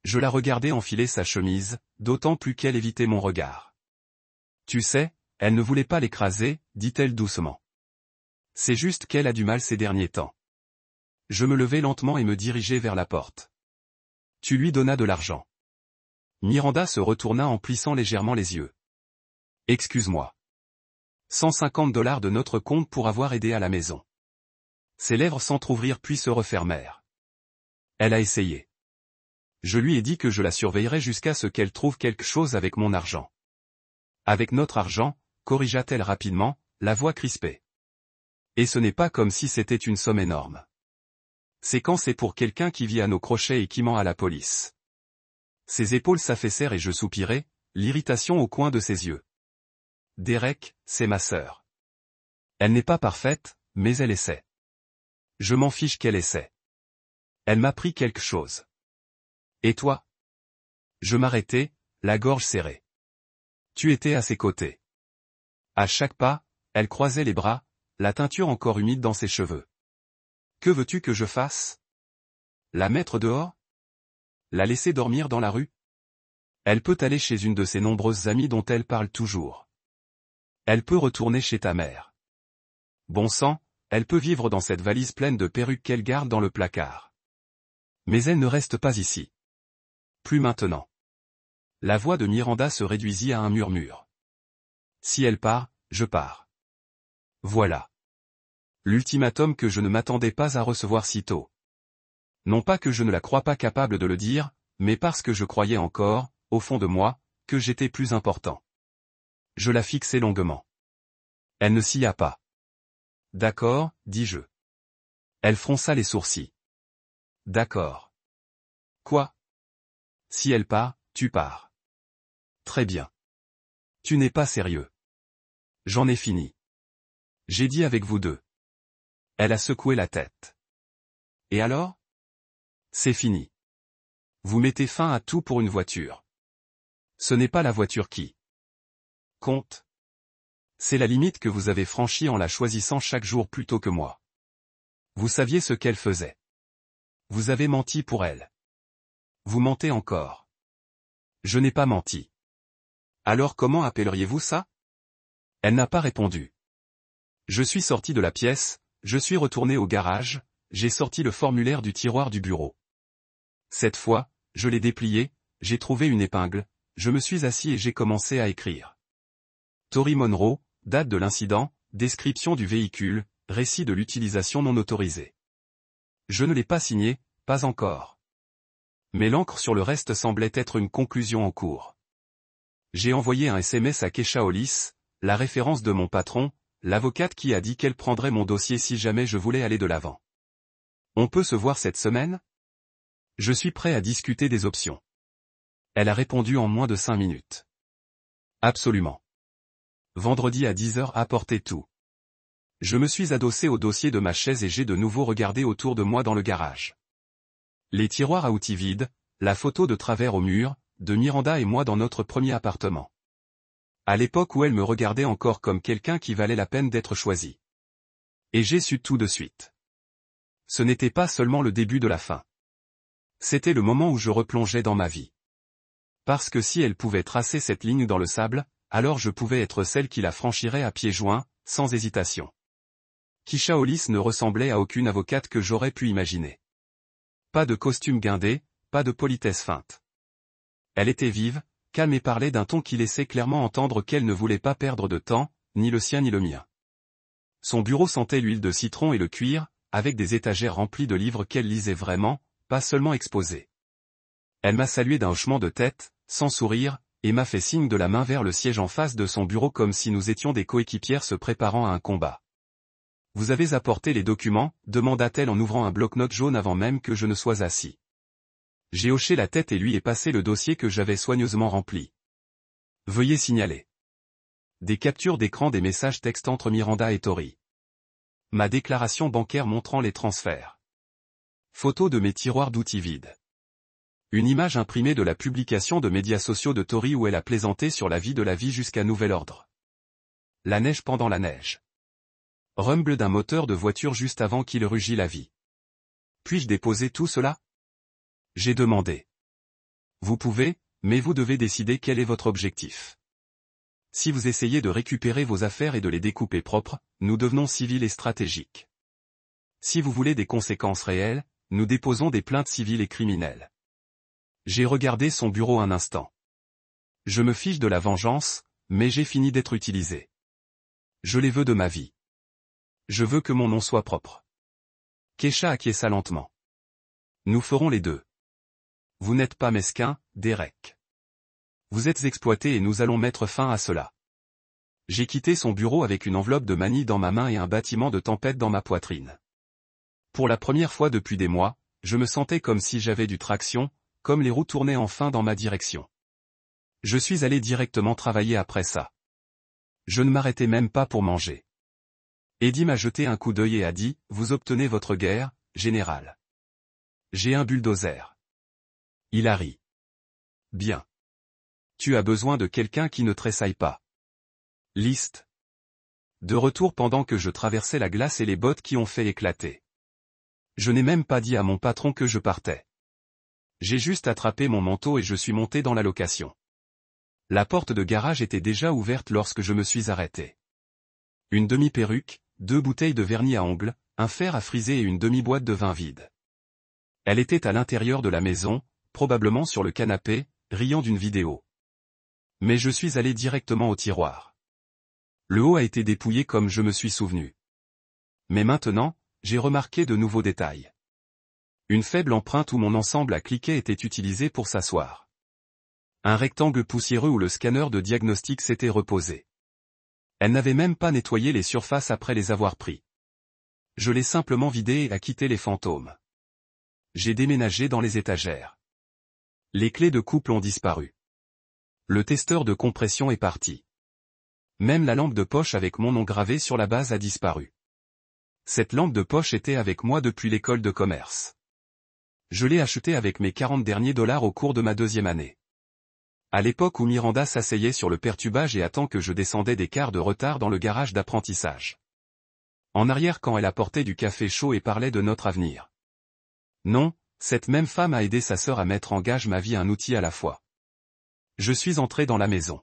Je la regardais enfiler sa chemise, d'autant plus qu'elle évitait mon regard. Tu sais, elle ne voulait pas l'écraser, dit-elle doucement. C'est juste qu'elle a du mal ces derniers temps. Je me levai lentement et me dirigeai vers la porte. Tu lui donnas de l'argent. Miranda se retourna en plissant légèrement les yeux. Excuse-moi. $150 de notre compte pour avoir aidé à la maison. Ses lèvres s'entr'ouvrirent puis se refermèrent. Elle a essayé. Je lui ai dit que je la surveillerais jusqu'à ce qu'elle trouve quelque chose avec mon argent. Avec notre argent, corrigea-t-elle rapidement, la voix crispée. Et ce n'est pas comme si c'était une somme énorme. C'est quand c'est pour quelqu'un qui vit à nos crochets et qui ment à la police. Ses épaules s'affaissèrent et je soupirai, l'irritation au coin de ses yeux. Derek, c'est ma sœur. Elle n'est pas parfaite, mais elle essaie. Je m'en fiche qu'elle essaie. Elle m'a pris quelque chose. Et toi? Je m'arrêtai, la gorge serrée. Tu étais à ses côtés. À chaque pas, elle croisait les bras, la teinture encore humide dans ses cheveux. Que veux-tu que je fasse? La mettre dehors? La laisser dormir dans la rue? Elle peut aller chez une de ses nombreuses amies dont elle parle toujours. Elle peut retourner chez ta mère. Bon sang, elle peut vivre dans cette valise pleine de perruques qu'elle garde dans le placard. Mais elle ne reste pas ici. Plus maintenant. La voix de Miranda se réduisit à un murmure. Si elle part, je pars. Voilà. L'ultimatum que je ne m'attendais pas à recevoir si tôt. Non pas que je ne la crois pas capable de le dire, mais parce que je croyais encore, au fond de moi, que j'étais plus important. Je la fixai longuement. Elle ne s'y a pas. D'accord, dis-je. Elle fronça les sourcils. D'accord. Quoi? Si elle part, tu pars. Très bien. Tu n'es pas sérieux. J'en ai fini. J'ai dit avec vous deux. Elle a secoué la tête. Et alors? C'est fini. Vous mettez fin à tout pour une voiture. Ce n'est pas la voiture qui compte. C'est la limite que vous avez franchie en la choisissant chaque jour plutôt que moi. Vous saviez ce qu'elle faisait. Vous avez menti pour elle. Vous mentez encore. Je n'ai pas menti. Alors comment appelleriez-vous ça? Elle n'a pas répondu. Je suis sorti de la pièce, je suis retourné au garage, j'ai sorti le formulaire du tiroir du bureau. Cette fois, je l'ai déplié, j'ai trouvé une épingle, je me suis assis et j'ai commencé à écrire. Tori Monroe, date de l'incident, description du véhicule, récit de l'utilisation non autorisée. Je ne l'ai pas signé, pas encore. Mais l'encre sur le reste semblait être une conclusion en cours. J'ai envoyé un SMS à Keisha Hollis, la référence de mon patron, l'avocate qui a dit qu'elle prendrait mon dossier si jamais je voulais aller de l'avant. On peut se voir cette semaine? Je suis prêt à discuter des options. Elle a répondu en moins de 5 minutes. Absolument. Vendredi à 10h apportez tout. Je me suis adossé au dossier de ma chaise et j'ai de nouveau regardé autour de moi dans le garage. Les tiroirs à outils vides, la photo de travers au mur, de Miranda et moi dans notre premier appartement. À l'époque où elle me regardait encore comme quelqu'un qui valait la peine d'être choisi. Et j'ai su tout de suite. Ce n'était pas seulement le début de la fin. C'était le moment où je replongeais dans ma vie. Parce que si elle pouvait tracer cette ligne dans le sable, alors je pouvais être celle qui la franchirait à pieds joints, sans hésitation. Keisha Hollis ne ressemblait à aucune avocate que j'aurais pu imaginer. Pas de costume guindé, pas de politesse feinte. Elle était vive, calme et parlait d'un ton qui laissait clairement entendre qu'elle ne voulait pas perdre de temps, ni le sien ni le mien. Son bureau sentait l'huile de citron et le cuir, avec des étagères remplies de livres qu'elle lisait vraiment, pas seulement exposés. Elle m'a salué d'un hochement de tête, sans sourire, et m'a fait signe de la main vers le siège en face de son bureau comme si nous étions des coéquipières se préparant à un combat. « Vous avez apporté les documents ?» demanda-t-elle en ouvrant un bloc-notes jaune avant même que je ne sois assis. J'ai hoché la tête et lui ai passé le dossier que j'avais soigneusement rempli. « Veuillez signaler. » Des captures d'écran des messages textes entre Miranda et Tori. Ma déclaration bancaire montrant les transferts. Photo de mes tiroirs d'outils vides. Une image imprimée de la publication de médias sociaux de Tori où elle a plaisanté sur la vie jusqu'à nouvel ordre. La neige pendant la neige. Rumble d'un moteur de voiture juste avant qu'il rugit la vie. Puis-je déposer tout cela? J'ai demandé. Vous pouvez, mais vous devez décider quel est votre objectif. Si vous essayez de récupérer vos affaires et de les découper propres, nous devenons civils et stratégiques. Si vous voulez des conséquences réelles, nous déposons des plaintes civiles et criminelles. J'ai regardé son bureau un instant. Je me fiche de la vengeance, mais j'ai fini d'être utilisé. Je les veux de ma vie. Je veux que mon nom soit propre. Keisha acquiesça lentement. Nous ferons les deux. Vous n'êtes pas mesquin, Derek. Vous êtes exploité et nous allons mettre fin à cela. J'ai quitté son bureau avec une enveloppe de manille dans ma main et un bâtiment de tempête dans ma poitrine. Pour la première fois depuis des mois, je me sentais comme si j'avais du traction, comme les roues tournaient enfin dans ma direction. Je suis allé directement travailler après ça. Je ne m'arrêtais même pas pour manger. Eddie m'a jeté un coup d'œil et a dit, « Vous obtenez votre guerre, général. » J'ai un bulldozer. Il a ri. Bien. Tu as besoin de quelqu'un qui ne tressaille pas. Liste. De retour pendant que je traversais la glace et les bottes qui ont fait éclater. Je n'ai même pas dit à mon patron que je partais. J'ai juste attrapé mon manteau et je suis monté dans la location. La porte de garage était déjà ouverte lorsque je me suis arrêté. Une demi-perruque, 2 bouteilles de vernis à ongles, un fer à friser et une demi-boîte de vin vide. Elle était à l'intérieur de la maison, probablement sur le canapé, riant d'une vidéo. Mais je suis allé directement au tiroir. Le haut a été dépouillé comme je me suis souvenu. Mais maintenant, j'ai remarqué de nouveaux détails. Une faible empreinte où mon ensemble à cliquer était utilisé pour s'asseoir. Un rectangle poussiéreux où le scanner de diagnostic s'était reposé. Elle n'avait même pas nettoyé les surfaces après les avoir pris. Je l'ai simplement vidé et a quitté les fantômes. J'ai déménagé dans les étagères. Les clés de couple ont disparu. Le testeur de compression est parti. Même la lampe de poche avec mon nom gravé sur la base a disparu. Cette lampe de poche était avec moi depuis l'école de commerce. Je l'ai achetée avec mes 40 derniers dollars au cours de ma 2e année. À l'époque où Miranda s'asseyait sur le pertubage et attend que je descendais des quarts de retard dans le garage d'apprentissage. En arrière quand elle apportait du café chaud et parlait de notre avenir. Non, cette même femme a aidé sa sœur à mettre en gage ma vie un outil à la fois. Je suis entré dans la maison.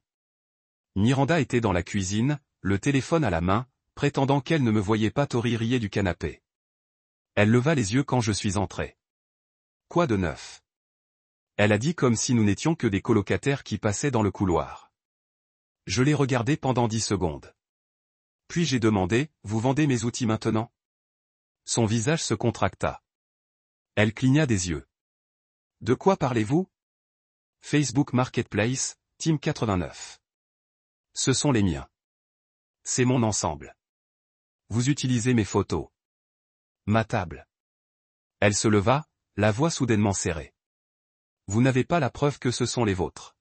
Miranda était dans la cuisine, le téléphone à la main, prétendant qu'elle ne me voyait pas. Tori riait du canapé. Elle leva les yeux quand je suis entré. Quoi de neuf? Elle a dit comme si nous n'étions que des colocataires qui passaient dans le couloir. Je l'ai regardé pendant 10 secondes. Puis j'ai demandé, vous vendez mes outils maintenant? Son visage se contracta. Elle cligna des yeux. De quoi parlez-vous? Facebook Marketplace, Team 89. Ce sont les miens. C'est mon ensemble. Vous utilisez mes photos. Ma table. Elle se leva, la voix soudainement serrée. Vous n'avez pas la preuve que ce sont les vôtres.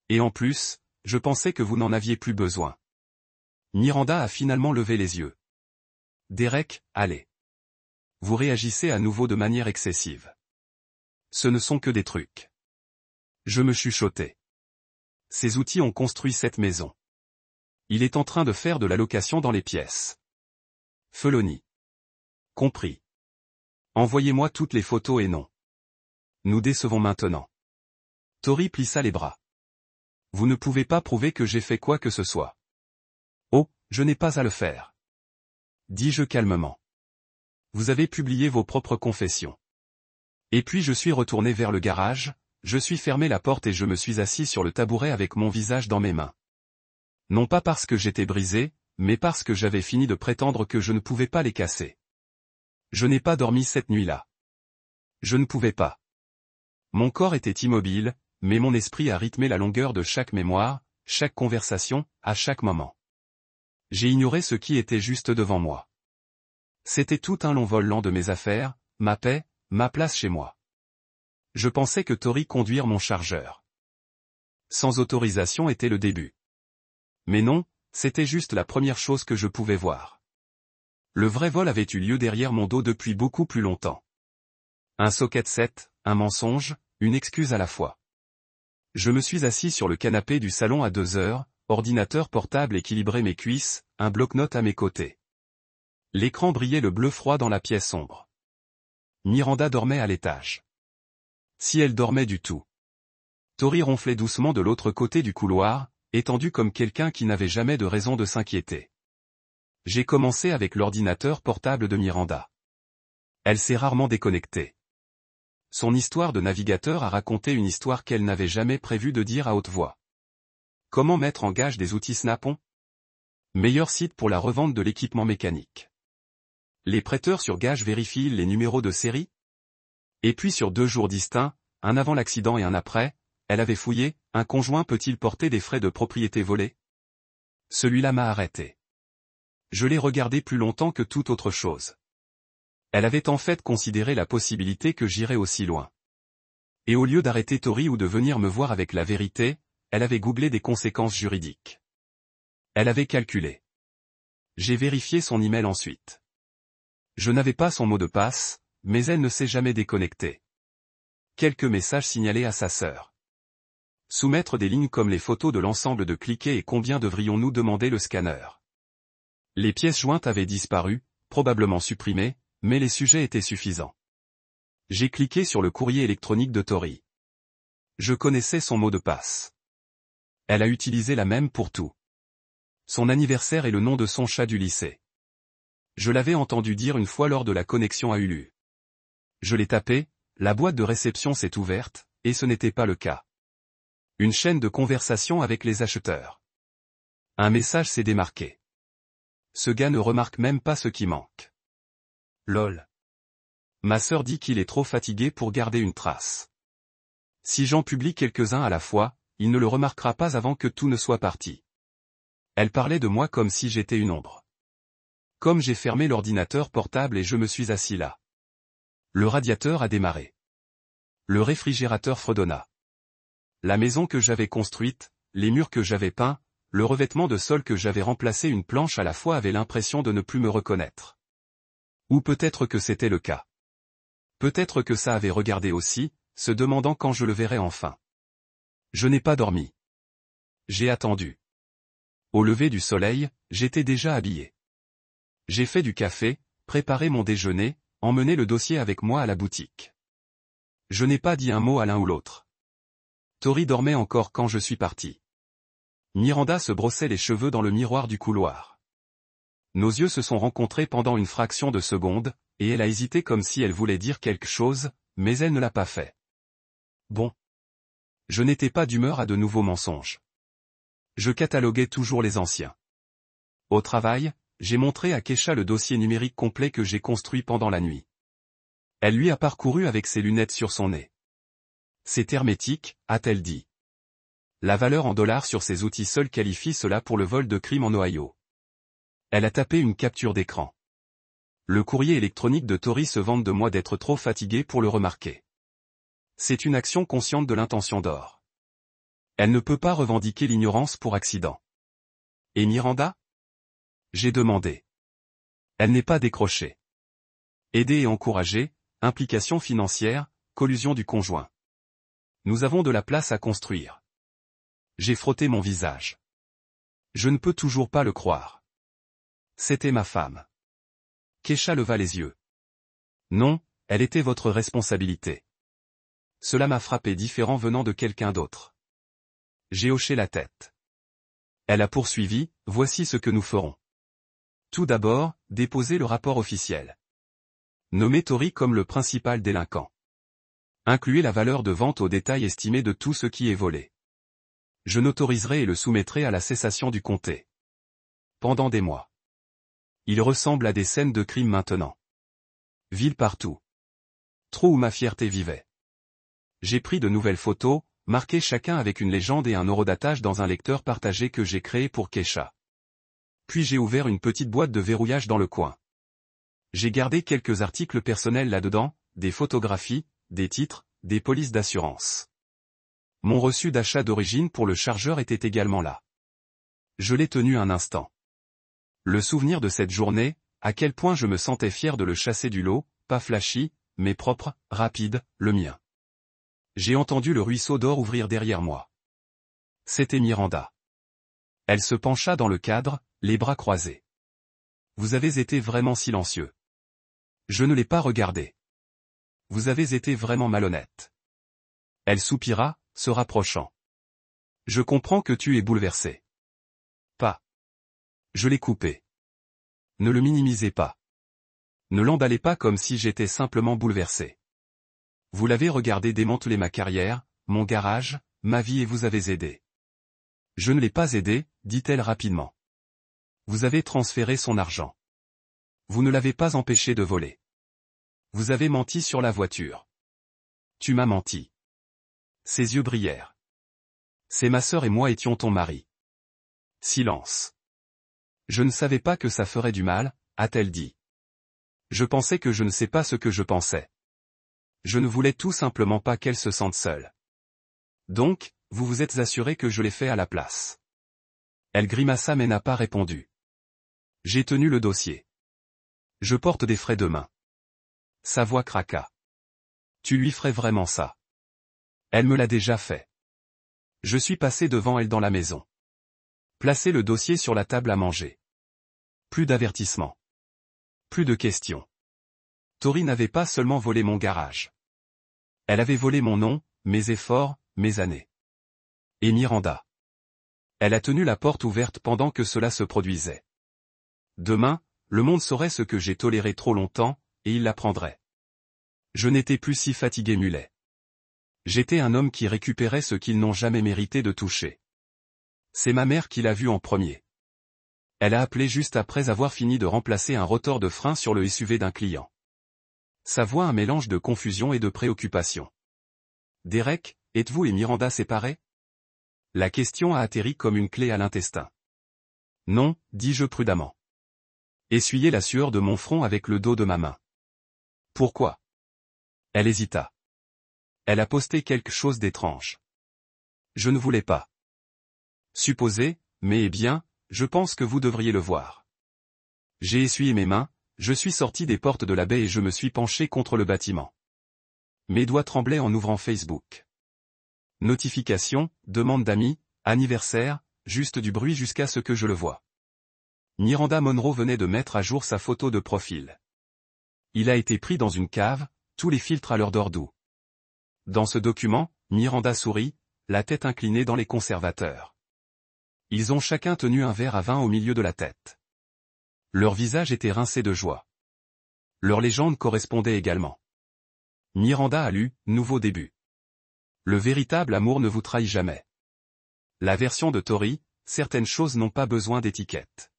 Et en plus, je pensais que vous n'en aviez plus besoin. Miranda a finalement levé les yeux. Derek, allez. Vous réagissez à nouveau de manière excessive. Ce ne sont que des trucs. Je me chuchotais. Ces outils ont construit cette maison. Il est en train de faire de la location dans les pièces. Felonie. Compris. Envoyez-moi toutes les photos et non. Nous décevons maintenant. Tori plissa les bras. Vous ne pouvez pas prouver que j'ai fait quoi que ce soit. Oh, je n'ai pas à le faire. Dis-je calmement. Vous avez publié vos propres confessions. Et puis je suis retourné vers le garage, je suis fermé la porte et je me suis assis sur le tabouret avec mon visage dans mes mains. Non pas parce que j'étais brisé, mais parce que j'avais fini de prétendre que je ne pouvais pas les casser. Je n'ai pas dormi cette nuit-là. Je ne pouvais pas. Mon corps était immobile, mais mon esprit a rythmé la longueur de chaque mémoire, chaque conversation, à chaque moment. J'ai ignoré ce qui était juste devant moi. C'était tout un long vol lent de mes affaires, ma paix, ma place chez moi. Je pensais que Tori conduire mon chargeur. Sans autorisation était le début. Mais non, c'était juste la première chose que je pouvais voir. Le vrai vol avait eu lieu derrière mon dos depuis beaucoup plus longtemps. Un socket set, un mensonge, une excuse à la fois. Je me suis assis sur le canapé du salon à 2 heures, ordinateur portable équilibrait mes cuisses, un bloc-notes à mes côtés. L'écran brillait le bleu froid dans la pièce sombre. Miranda dormait à l'étage. Si elle dormait du tout. Tori ronflait doucement de l'autre côté du couloir, étendu comme quelqu'un qui n'avait jamais de raison de s'inquiéter. J'ai commencé avec l'ordinateur portable de Miranda. Elle s'est rarement déconnectée. Son histoire de navigateur a raconté une histoire qu'elle n'avait jamais prévu de dire à haute voix. Comment mettre en gage des outils Snap-on? Meilleur site pour la revente de l'équipement mécanique. Les prêteurs sur gage vérifient les numéros de série? Et puis sur 2 jours distincts, un avant l'accident et un après, elle avait fouillé, un conjoint peut-il porter des frais de propriété volés? Celui-là m'a arrêté. Je l'ai regardé plus longtemps que toute autre chose. Elle avait en fait considéré la possibilité que j'irais aussi loin. Et au lieu d'arrêter Tori ou de venir me voir avec la vérité, elle avait googlé des conséquences juridiques. Elle avait calculé. J'ai vérifié son email ensuite. Je n'avais pas son mot de passe, mais elle ne s'est jamais déconnectée. Quelques messages signalés à sa sœur. Soumettre des lignes comme les photos de l'ensemble de cliquets et combien devrions-nous demander le scanner. Les pièces jointes avaient disparu, probablement supprimées, mais les sujets étaient suffisants. J'ai cliqué sur le courrier électronique de Tori. Je connaissais son mot de passe. Elle a utilisé la même pour tout. Son anniversaire et le nom de son chat du lycée. Je l'avais entendu dire une fois lors de la connexion à Hulu. Je l'ai tapé, la boîte de réception s'est ouverte, et ce n'était pas le cas. Une chaîne de conversation avec les acheteurs. Un message s'est démarqué. Ce gars ne remarque même pas ce qui manque. Lol. Ma sœur dit qu'il est trop fatigué pour garder une trace. Si j'en publie quelques-uns à la fois, il ne le remarquera pas avant que tout ne soit parti. Elle parlait de moi comme si j'étais une ombre. Comme j'ai fermé l'ordinateur portable et je me suis assis là. Le radiateur a démarré. Le réfrigérateur fredonna. La maison que j'avais construite, les murs que j'avais peints, le revêtement de sol que j'avais remplacé une planche à la fois avait l'impression de ne plus me reconnaître. Ou peut-être que c'était le cas. Peut-être que ça avait regardé aussi, se demandant quand je le verrais enfin. Je n'ai pas dormi. J'ai attendu. Au lever du soleil, j'étais déjà habillé. J'ai fait du café, préparé mon déjeuner, emmené le dossier avec moi à la boutique. Je n'ai pas dit un mot à l'un ou l'autre. Tori dormait encore quand je suis parti. Miranda se brossait les cheveux dans le miroir du couloir. Nos yeux se sont rencontrés pendant une fraction de seconde, et elle a hésité comme si elle voulait dire quelque chose, mais elle ne l'a pas fait. Bon. Je n'étais pas d'humeur à de nouveaux mensonges. Je cataloguais toujours les anciens. Au travail, j'ai montré à Kesha le dossier numérique complet que j'ai construit pendant la nuit. Elle lui a parcouru avec ses lunettes sur son nez. C'est hermétique, a-t-elle dit. La valeur en dollars sur ces outils seule qualifie cela pour le vol de crime en Ohio. Elle a tapé une capture d'écran. Le courrier électronique de Tori se vante de moi d'être trop fatigué pour le remarquer. C'est une action consciente de l'intention d'or. Elle ne peut pas revendiquer l'ignorance pour accident. Et Miranda ? J'ai demandé. Elle n'est pas décrochée. Aider et encourager, implication financière, collusion du conjoint. Nous avons de la place à construire. J'ai frotté mon visage. Je ne peux toujours pas le croire. C'était ma femme. Kesha leva les yeux. Non, elle était votre responsabilité. Cela m'a frappé différent venant de quelqu'un d'autre. J'ai hoché la tête. Elle a poursuivi, voici ce que nous ferons. Tout d'abord, déposer le rapport officiel. Nommer Tori comme le principal délinquant. Incluez la valeur de vente au détail estimée de tout ce qui est volé. Je n'autoriserai et le soumettrai à la cessation du comté. Pendant des mois. Il ressemble à des scènes de crime maintenant. Ville partout. Trop où ma fierté vivait. J'ai pris de nouvelles photos, marquées chacun avec une légende et un horodatage dans un lecteur partagé que j'ai créé pour Kesha. Puis j'ai ouvert une petite boîte de verrouillage dans le coin. J'ai gardé quelques articles personnels là-dedans, des photographies, des titres, des polices d'assurance. Mon reçu d'achat d'origine pour le chargeur était également là. Je l'ai tenu un instant. Le souvenir de cette journée, à quel point je me sentais fier de le chasser du lot, pas flashy, mais propre, rapide, le mien. J'ai entendu le ruisseau d'or ouvrir derrière moi. C'était Miranda. Elle se pencha dans le cadre, les bras croisés. Vous avez été vraiment silencieux. Je ne l'ai pas regardé. Vous avez été vraiment malhonnête. Elle soupira, se rapprochant. Je comprends que tu es bouleversé. Pas. Je l'ai coupé. Ne le minimisez pas. Ne l'emballez pas comme si j'étais simplement bouleversé. Vous l'avez regardé démanteler ma carrière, mon garage, ma vie et vous avez aidé. Je ne l'ai pas aidé, dit-elle rapidement. Vous avez transféré son argent. Vous ne l'avez pas empêché de voler. Vous avez menti sur la voiture. Tu m'as menti. Ses yeux brillèrent. C'est ma sœur et moi étions ton mari. Silence. Je ne savais pas que ça ferait du mal, a-t-elle dit. Je pensais que je ne sais pas ce que je pensais. Je ne voulais tout simplement pas qu'elle se sente seule. Donc, vous vous êtes assuré que je l'ai fait à la place. Elle grimaça mais n'a pas répondu. J'ai tenu le dossier. Je porte des frais demain. Sa voix craqua. Tu lui ferais vraiment ça? Elle me l'a déjà fait. Je suis passé devant elle dans la maison. Placé le dossier sur la table à manger. Plus d'avertissement. Plus de questions. Tori n'avait pas seulement volé mon garage. Elle avait volé mon nom, mes efforts, mes années. Et Miranda. Elle a tenu la porte ouverte pendant que cela se produisait. Demain, le monde saurait ce que j'ai toléré trop longtemps, et il l'apprendrait. Je n'étais plus si fatigué mulet. J'étais un homme qui récupérait ce qu'ils n'ont jamais mérité de toucher. C'est ma mère qui l'a vu en premier. Elle a appelé juste après avoir fini de remplacer un rotor de frein sur le SUV d'un client. Sa voix un mélange de confusion et de préoccupation. « Derek, êtes-vous et Miranda séparés ?» La question a atterri comme une clé à l'intestin. « Non, dis-je prudemment. » Essuyez la sueur de mon front avec le dos de ma main. « Pourquoi ?» Elle hésita. Elle a posté quelque chose d'étrange. Je ne voulais pas. Supposé, mais eh bien, je pense que vous devriez le voir. J'ai essuyé mes mains, je suis sorti des portes de la baie et je me suis penché contre le bâtiment. Mes doigts tremblaient en ouvrant Facebook. Notification, demande d'amis, anniversaire, juste du bruit jusqu'à ce que je le voie. Miranda Monroe venait de mettre à jour sa photo de profil. Il a été pris dans une cave, tous les filtres à l'heure d'ordoue. Dans ce document, Miranda sourit, la tête inclinée dans les conservateurs. Ils ont chacun tenu un verre à vin au milieu de la tête. Leur visage était rincé de joie. Leur légende correspondait également. Miranda a lu « Nouveau début ». Le véritable amour ne vous trahit jamais. La version de Tori, certaines choses n'ont pas besoin d'étiquette.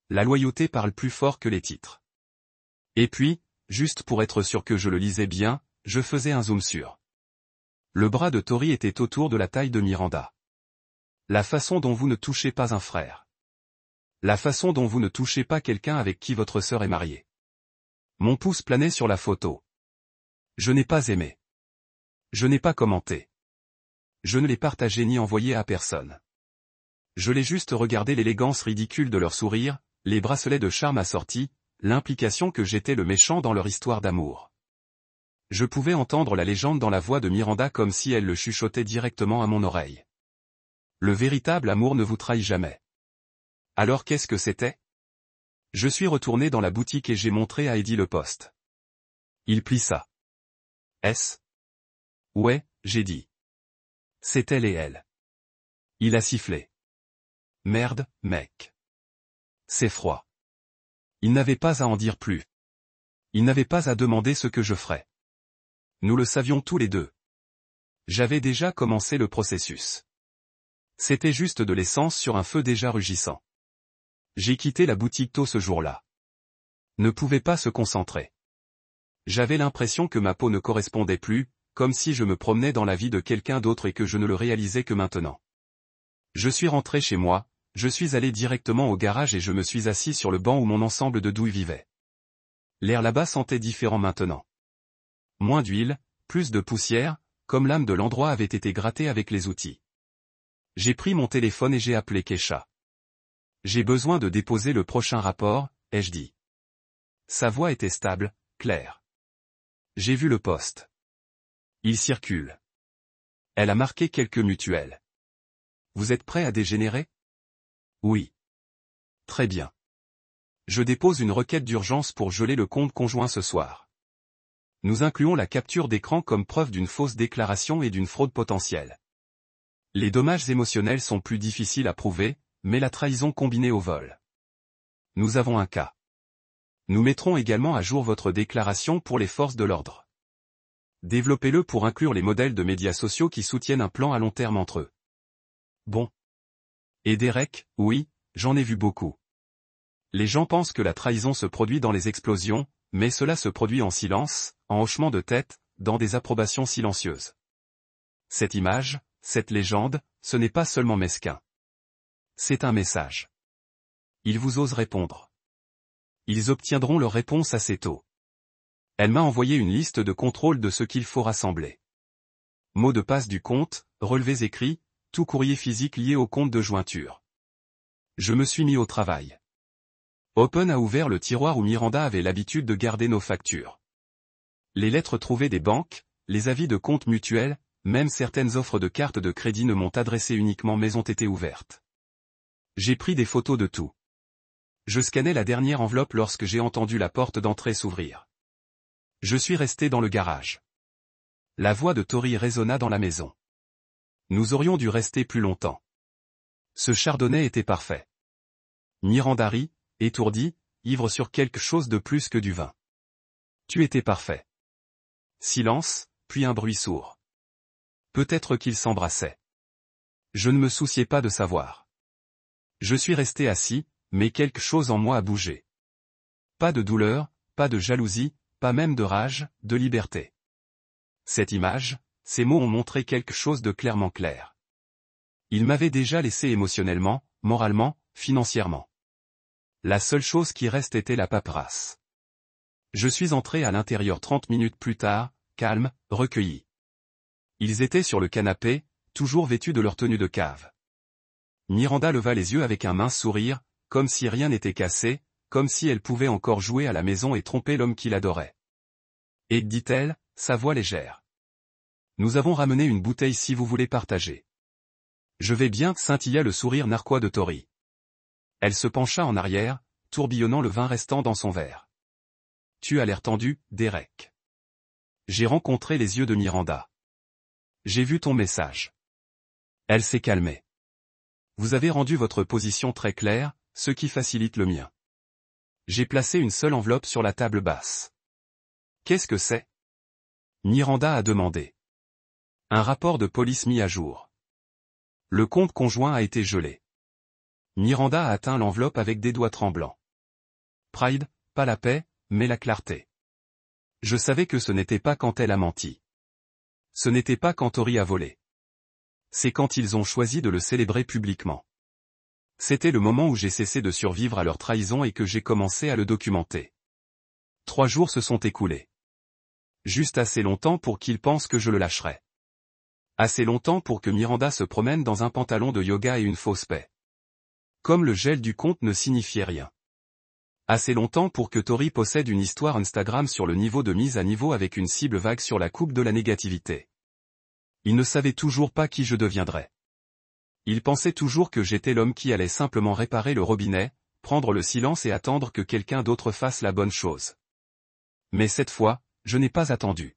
La loyauté parle plus fort que les titres. Et puis, juste pour être sûr que je le lisais bien, je faisais un zoom sur. Le bras de Tori était autour de la taille de Miranda. La façon dont vous ne touchez pas un frère. La façon dont vous ne touchez pas quelqu'un avec qui votre sœur est mariée. Mon pouce planait sur la photo. Je n'ai pas aimé. Je n'ai pas commenté. Je ne l'ai partagé ni envoyé à personne. Je l'ai juste regardé l'élégance ridicule de leur sourire, les bracelets de charme assortis, l'implication que j'étais le méchant dans leur histoire d'amour. Je pouvais entendre la légende dans la voix de Miranda comme si elle le chuchotait directement à mon oreille. Le véritable amour ne vous trahit jamais. Alors qu'est-ce que c'était? Je suis retourné dans la boutique et j'ai montré à Eddie le poste. Il plissa. Est-ce? Ouais, j'ai dit. C'est elle et elle. Il a sifflé. Merde, mec. C'est froid. Il n'avait pas à en dire plus. Il n'avait pas à demander ce que je ferais. Nous le savions tous les deux. J'avais déjà commencé le processus. C'était juste de l'essence sur un feu déjà rugissant. J'ai quitté la boutique tôt ce jour-là. Ne pouvais pas se concentrer. J'avais l'impression que ma peau ne correspondait plus, comme si je me promenais dans la vie de quelqu'un d'autre et que je ne le réalisais que maintenant. Je suis rentré chez moi, je suis allé directement au garage et je me suis assis sur le banc où mon ensemble de douilles vivait. L'air là-bas sentait différent maintenant. Moins d'huile, plus de poussière, comme l'âme de l'endroit avait été grattée avec les outils. J'ai pris mon téléphone et j'ai appelé Keisha. J'ai besoin de déposer le prochain rapport, ai-je dit. Sa voix était stable, claire. J'ai vu le poste. Il circule. Elle a marqué quelques mutuelles. Vous êtes prêt à dégénérer? Oui. Très bien. Je dépose une requête d'urgence pour geler le compte conjoint ce soir. Nous incluons la capture d'écran comme preuve d'une fausse déclaration et d'une fraude potentielle. Les dommages émotionnels sont plus difficiles à prouver, mais la trahison combinée au vol. Nous avons un cas. Nous mettrons également à jour votre déclaration pour les forces de l'ordre. Développez-le pour inclure les modèles de médias sociaux qui soutiennent un plan à long terme entre eux. Bon. Et Derek, oui, j'en ai vu beaucoup. Les gens pensent que la trahison se produit dans les explosions, mais cela se produit en silence, en hochement de tête, dans des approbations silencieuses. Cette image, cette légende, ce n'est pas seulement mesquin. C'est un message. Ils vous osent répondre. Ils obtiendront leur réponse assez tôt. Elle m'a envoyé une liste de contrôle de ce qu'il faut rassembler. Mot de passe du compte, relevés écrits, tout courrier physique lié au compte de jointure. Je me suis mis au travail. Open a ouvert le tiroir où Miranda avait l'habitude de garder nos factures. Les lettres trouvées des banques, les avis de compte mutuels, même certaines offres de cartes de crédit ne m'ont adressé uniquement mais ont été ouvertes. J'ai pris des photos de tout. Je scannais la dernière enveloppe lorsque j'ai entendu la porte d'entrée s'ouvrir. Je suis resté dans le garage. La voix de Tori résonna dans la maison. Nous aurions dû rester plus longtemps. Ce chardonnay était parfait. Miranda rit, étourdie, ivre sur quelque chose de plus que du vin. Tu étais parfait. Silence, puis un bruit sourd. Peut-être qu'ils s'embrassaient. Je ne me souciais pas de savoir. Je suis resté assis, mais quelque chose en moi a bougé. Pas de douleur, pas de jalousie, pas même de rage, de liberté. Cette image, ces mots ont montré quelque chose de clairement clair. Ils m'avaient déjà laissé émotionnellement, moralement, financièrement. La seule chose qui reste était la paperasse. Je suis entré à l'intérieur 30 minutes plus tard, calme, recueilli. Ils étaient sur le canapé, toujours vêtus de leur tenue de cave. Miranda leva les yeux avec un mince sourire, comme si rien n'était cassé, comme si elle pouvait encore jouer à la maison et tromper l'homme qui l'adorait. Et, dit-elle, sa voix légère. Nous avons ramené une bouteille si vous voulez partager. Je vais bien, scintilla le sourire narquois de Tori. Elle se pencha en arrière, tourbillonnant le vin restant dans son verre. Tu as l'air tendu, Derek. J'ai rencontré les yeux de Miranda. J'ai vu ton message. Elle s'est calmée. Vous avez rendu votre position très claire, ce qui facilite le mien. J'ai placé une seule enveloppe sur la table basse. Qu'est-ce que c'est? Miranda a demandé. Un rapport de police mis à jour. Le compte conjoint a été gelé. Miranda a atteint l'enveloppe avec des doigts tremblants. Pride, pas la paix, mais la clarté. Je savais que ce n'était pas quand elle a menti. Ce n'était pas quand Tori a volé. C'est quand ils ont choisi de le célébrer publiquement. C'était le moment où j'ai cessé de survivre à leur trahison et que j'ai commencé à le documenter. 3 jours se sont écoulés. Juste assez longtemps pour qu'ils pensent que je le lâcherai. Assez longtemps pour que Miranda se promène dans un pantalon de yoga et une fausse paix. Comme le gel du compte ne signifiait rien. Assez longtemps pour que Tori possède une histoire Instagram sur le niveau de mise à niveau avec une cible vague sur la coupe de la négativité. Il ne savait toujours pas qui je deviendrais. Il pensait toujours que j'étais l'homme qui allait simplement réparer le robinet, prendre le silence et attendre que quelqu'un d'autre fasse la bonne chose. Mais cette fois, je n'ai pas attendu.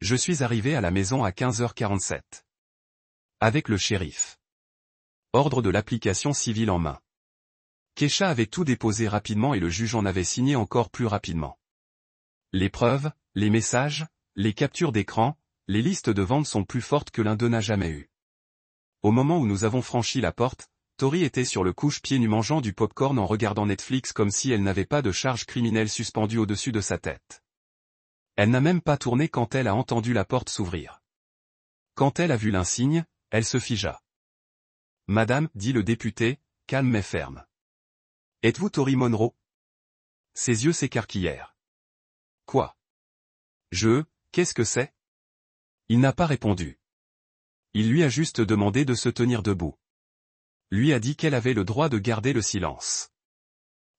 Je suis arrivé à la maison à 15h47. Avec le shérif. Ordre de l'application civile en main. Keisha avait tout déposé rapidement et le juge en avait signé encore plus rapidement. Les preuves, les messages, les captures d'écran, les listes de vente sont plus fortes que l'un d'eux n'a jamais eu. Au moment où nous avons franchi la porte, Tori était sur le couche-pied nu mangeant du popcorn en regardant Netflix comme si elle n'avait pas de charge criminelle suspendue au-dessus de sa tête. Elle n'a même pas tourné quand elle a entendu la porte s'ouvrir. Quand elle a vu l'insigne, elle se figea. Madame, dit le député, calme mais ferme. Êtes-vous Tori Monroe? Ses yeux s'écarquillèrent. Quoi? Qu'est-ce que c'est? Il n'a pas répondu. Il lui a juste demandé de se tenir debout. Lui a dit qu'elle avait le droit de garder le silence.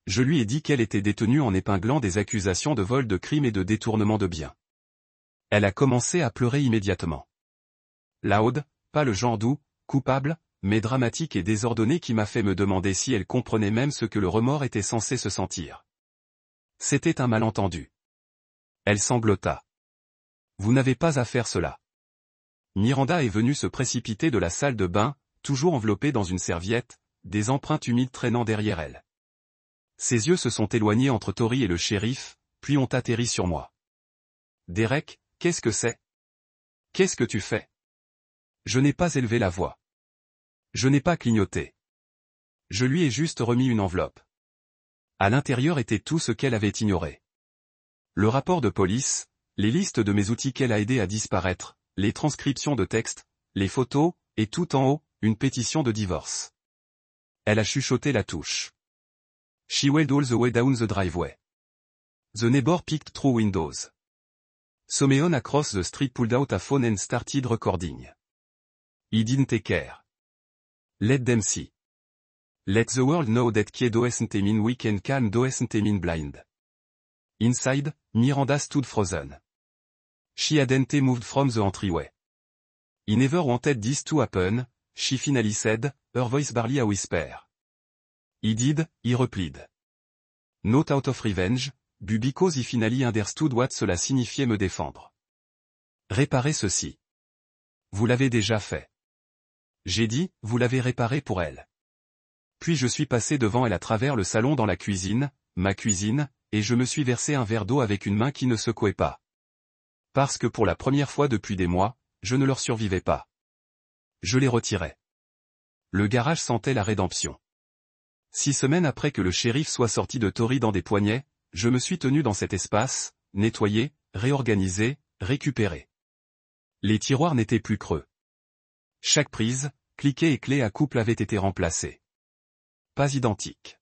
Je lui ai dit qu'elle était détenue en épinglant des accusations de vol de crime et de détournement de biens. Elle a commencé à pleurer immédiatement. Loud, pas le genre doux, coupable, mais dramatique et désordonné qui m'a fait me demander si elle comprenait même ce que le remords était censé se sentir. C'était un malentendu. Elle sanglota. Vous n'avez pas à faire cela. Miranda est venue se précipiter de la salle de bain, toujours enveloppée dans une serviette, des empreintes humides traînant derrière elle. Ses yeux se sont éloignés entre Tori et le shérif, puis ont atterri sur moi. Derek, qu'est-ce que c'est? Qu'est-ce que tu fais? Je n'ai pas élevé la voix. Je n'ai pas clignoté. Je lui ai juste remis une enveloppe. À l'intérieur était tout ce qu'elle avait ignoré. Le rapport de police, les listes de mes outils qu'elle a aidé à disparaître, les transcriptions de textes, les photos, et tout en haut, une pétition de divorce. Elle a chuchoté la touche. She went all the way down the driveway. The neighbor peeked through windows. Someone across the street pulled out a phone and started recording. He didn't care. Let them see. Let the world know that Kie doesn't mean weak and calm doesn't mean blind. Inside, Miranda stood frozen. She hadn't moved from the entryway. He never wanted this to happen, she finally said, her voice barely a whisper. He did, he replied. Not out of revenge, but because he finally understood what cela signifiait me défendre. Réparez ceci. Vous l'avez déjà fait. J'ai dit, vous l'avez réparé pour elle. Puis je suis passé devant elle à travers le salon dans la cuisine, ma cuisine, et je me suis versé un verre d'eau avec une main qui ne secouait pas. Parce que pour la première fois depuis des mois, je ne leur survivais pas. Je les retirais. Le garage sentait la rédemption. 6 semaines après que le shérif soit sorti de Tori dans des poignets, je me suis tenu dans cet espace, nettoyé, réorganisé, récupéré. Les tiroirs n'étaient plus creux. Chaque prise, cliquet et clé à couple avaient été remplacées. Pas identiques.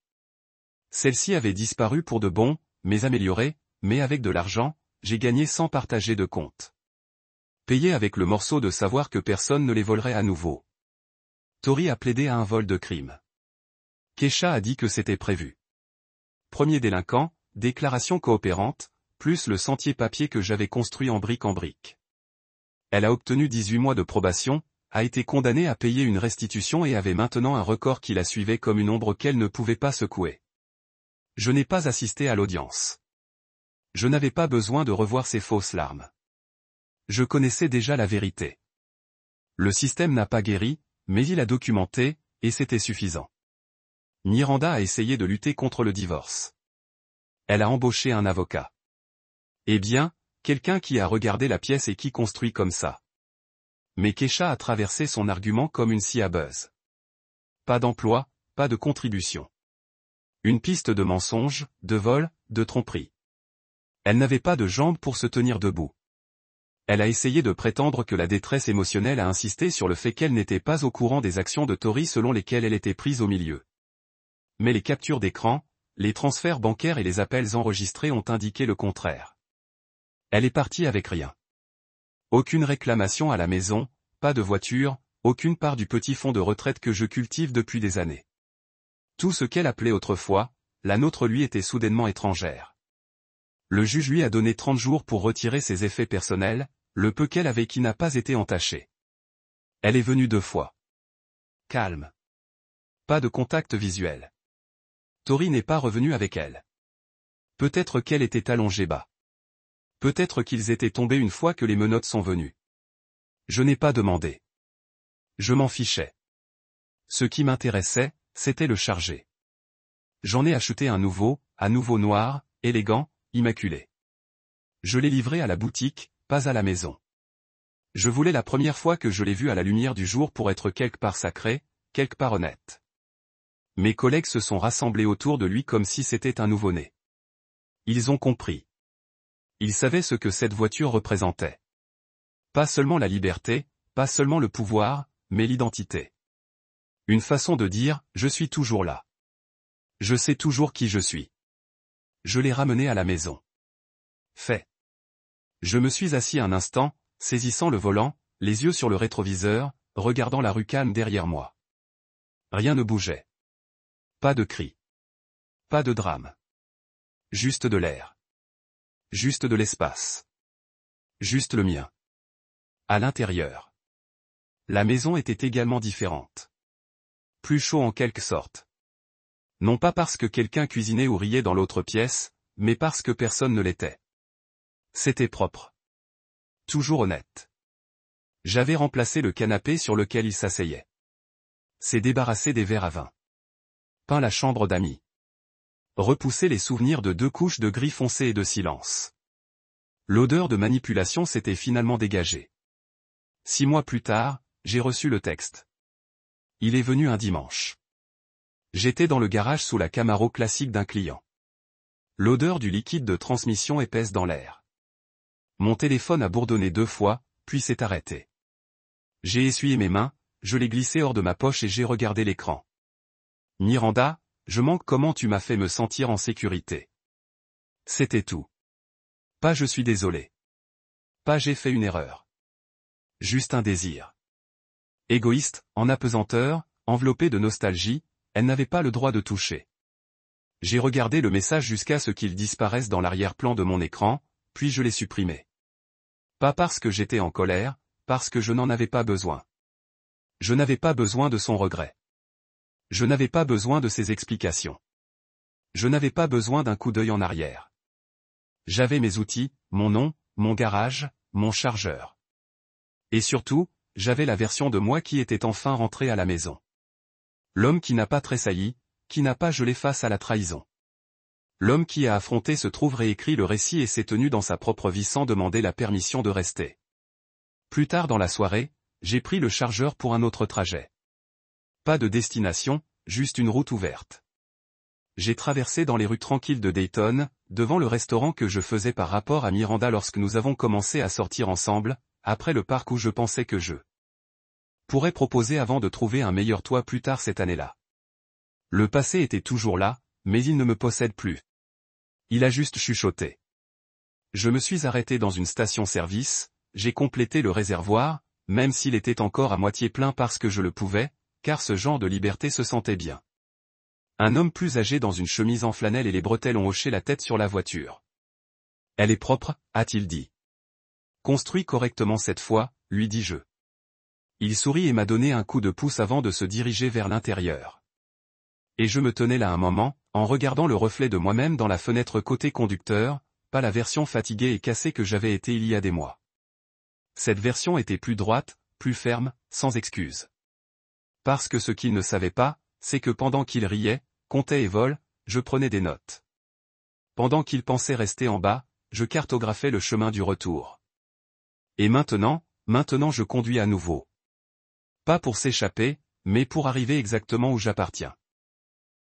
Celle-ci avait disparu pour de bon, mais améliorée, mais avec de l'argent, j'ai gagné sans partager de compte. Payé avec le morceau de savoir que personne ne les volerait à nouveau. Tori a plaidé à un vol de crime. Keisha a dit que c'était prévu. Premier délinquant, déclaration coopérante, plus le sentier papier que j'avais construit en brique. Elle a obtenu 18 mois de probation, a été condamnée à payer une restitution et avait maintenant un record qui la suivait comme une ombre qu'elle ne pouvait pas secouer. Je n'ai pas assisté à l'audience. Je n'avais pas besoin de revoir ses fausses larmes. Je connaissais déjà la vérité. Le système n'a pas guéri, mais il a documenté, et c'était suffisant. Miranda a essayé de lutter contre le divorce. Elle a embauché un avocat. Eh bien, quelqu'un qui a regardé la pièce et qui construit comme ça. Mais Keisha a traversé son argument comme une scie à buzz. Pas d'emploi, pas de contribution. Une piste de mensonge, de vol, de tromperie. Elle n'avait pas de jambes pour se tenir debout. Elle a essayé de prétendre que la détresse émotionnelle a insisté sur le fait qu'elle n'était pas au courant des actions de Tori selon lesquelles elle était prise au milieu. Mais les captures d'écran, les transferts bancaires et les appels enregistrés ont indiqué le contraire. Elle est partie avec rien. Aucune réclamation à la maison, pas de voiture, aucune part du petit fonds de retraite que je cultive depuis des années. Tout ce qu'elle appelait autrefois, la nôtre lui était soudainement étrangère. Le juge lui a donné 30 jours pour retirer ses effets personnels, le peu qu'elle avait qui n'a pas été entaché. Elle est venue 2 fois. Calme. Pas de contact visuel. Tori n'est pas revenu avec elle. Peut-être qu'elle était allongée bas. Peut-être qu'ils étaient tombés une fois que les menottes sont venues. Je n'ai pas demandé. Je m'en fichais. Ce qui m'intéressait, c'était le charger. J'en ai acheté un nouveau, à nouveau noir, élégant, immaculé. Je l'ai livré à la boutique, pas à la maison. Je voulais la première fois que je l'ai vu à la lumière du jour pour être quelque part sacré, quelque part honnête. Mes collègues se sont rassemblés autour de lui comme si c'était un nouveau-né. Ils ont compris. Ils savaient ce que cette voiture représentait. Pas seulement la liberté, pas seulement le pouvoir, mais l'identité. Une façon de dire, je suis toujours là. Je sais toujours qui je suis. Je l'ai ramené à la maison. Fait. Je me suis assis un instant, saisissant le volant, les yeux sur le rétroviseur, regardant la rue calme derrière moi. Rien ne bougeait. Pas de cri. Pas de drame. Juste de l'air. Juste de l'espace. Juste le mien. À l'intérieur. La maison était également différente. Plus chaud en quelque sorte. Non pas parce que quelqu'un cuisinait ou riait dans l'autre pièce, mais parce que personne ne l'était. C'était propre. Toujours honnête. J'avais remplacé le canapé sur lequel il s'asseyait. S'est débarrassé des verres à vin. Peint la chambre d'amis. Repoussé les souvenirs de 2 couches de gris foncé et de silence. L'odeur de manipulation s'était finalement dégagée. 6 mois plus tard, j'ai reçu le texte. Il est venu un dimanche. J'étais dans le garage sous la Camaro classique d'un client. L'odeur du liquide de transmission épaisse dans l'air. Mon téléphone a bourdonné 2 fois, puis s'est arrêté. J'ai essuyé mes mains, je l'ai glissé hors de ma poche et j'ai regardé l'écran. Miranda, je manque comment tu m'as fait me sentir en sécurité. C'était tout. Pas je suis désolé. Pas j'ai fait une erreur. Juste un désir. Égoïste, en apesanteur, enveloppé de nostalgie, elle n'avait pas le droit de toucher. J'ai regardé le message jusqu'à ce qu'il disparaisse dans l'arrière-plan de mon écran, puis je l'ai supprimé. Pas parce que j'étais en colère, parce que je n'en avais pas besoin. Je n'avais pas besoin de son regret. Je n'avais pas besoin de ses explications. Je n'avais pas besoin d'un coup d'œil en arrière. J'avais mes outils, mon nom, mon garage, mon chargeur. Et surtout, j'avais la version de moi qui était enfin rentré à la maison. L'homme qui n'a pas tressailli, qui n'a pas gelé face à la trahison. L'homme qui a affronté se trouve réécrit le récit et s'est tenu dans sa propre vie sans demander la permission de rester. Plus tard dans la soirée, j'ai pris le chargeur pour un autre trajet. Pas de destination, juste une route ouverte. J'ai traversé dans les rues tranquilles de Dayton, devant le restaurant que je faisais par rapport à Miranda lorsque nous avons commencé à sortir ensemble, après le parc où je pensais que je pourrais proposer avant de trouver un meilleur toit plus tard cette année-là. Le passé était toujours là, mais il ne me possède plus. Il a juste chuchoté. Je me suis arrêté dans une station-service, j'ai complété le réservoir, même s'il était encore à moitié plein parce que je le pouvais, car ce genre de liberté se sentait bien. Un homme plus âgé dans une chemise en flanelle et les bretelles ont hoché la tête sur la voiture. Elle est propre, a-t-il dit. Construit correctement cette fois, lui dis-je. Il sourit et m'a donné un coup de pouce avant de se diriger vers l'intérieur. Et je me tenais là un moment, en regardant le reflet de moi-même dans la fenêtre côté conducteur, pas la version fatiguée et cassée que j'avais été il y a des mois. Cette version était plus droite, plus ferme, sans excuse. Parce que ce qu'il ne savait pas, c'est que pendant qu'il riait, comptait et vole, je prenais des notes. Pendant qu'il pensait rester en bas, je cartographiais le chemin du retour. Et maintenant je conduis à nouveau. Pas pour s'échapper, mais pour arriver exactement où j'appartiens.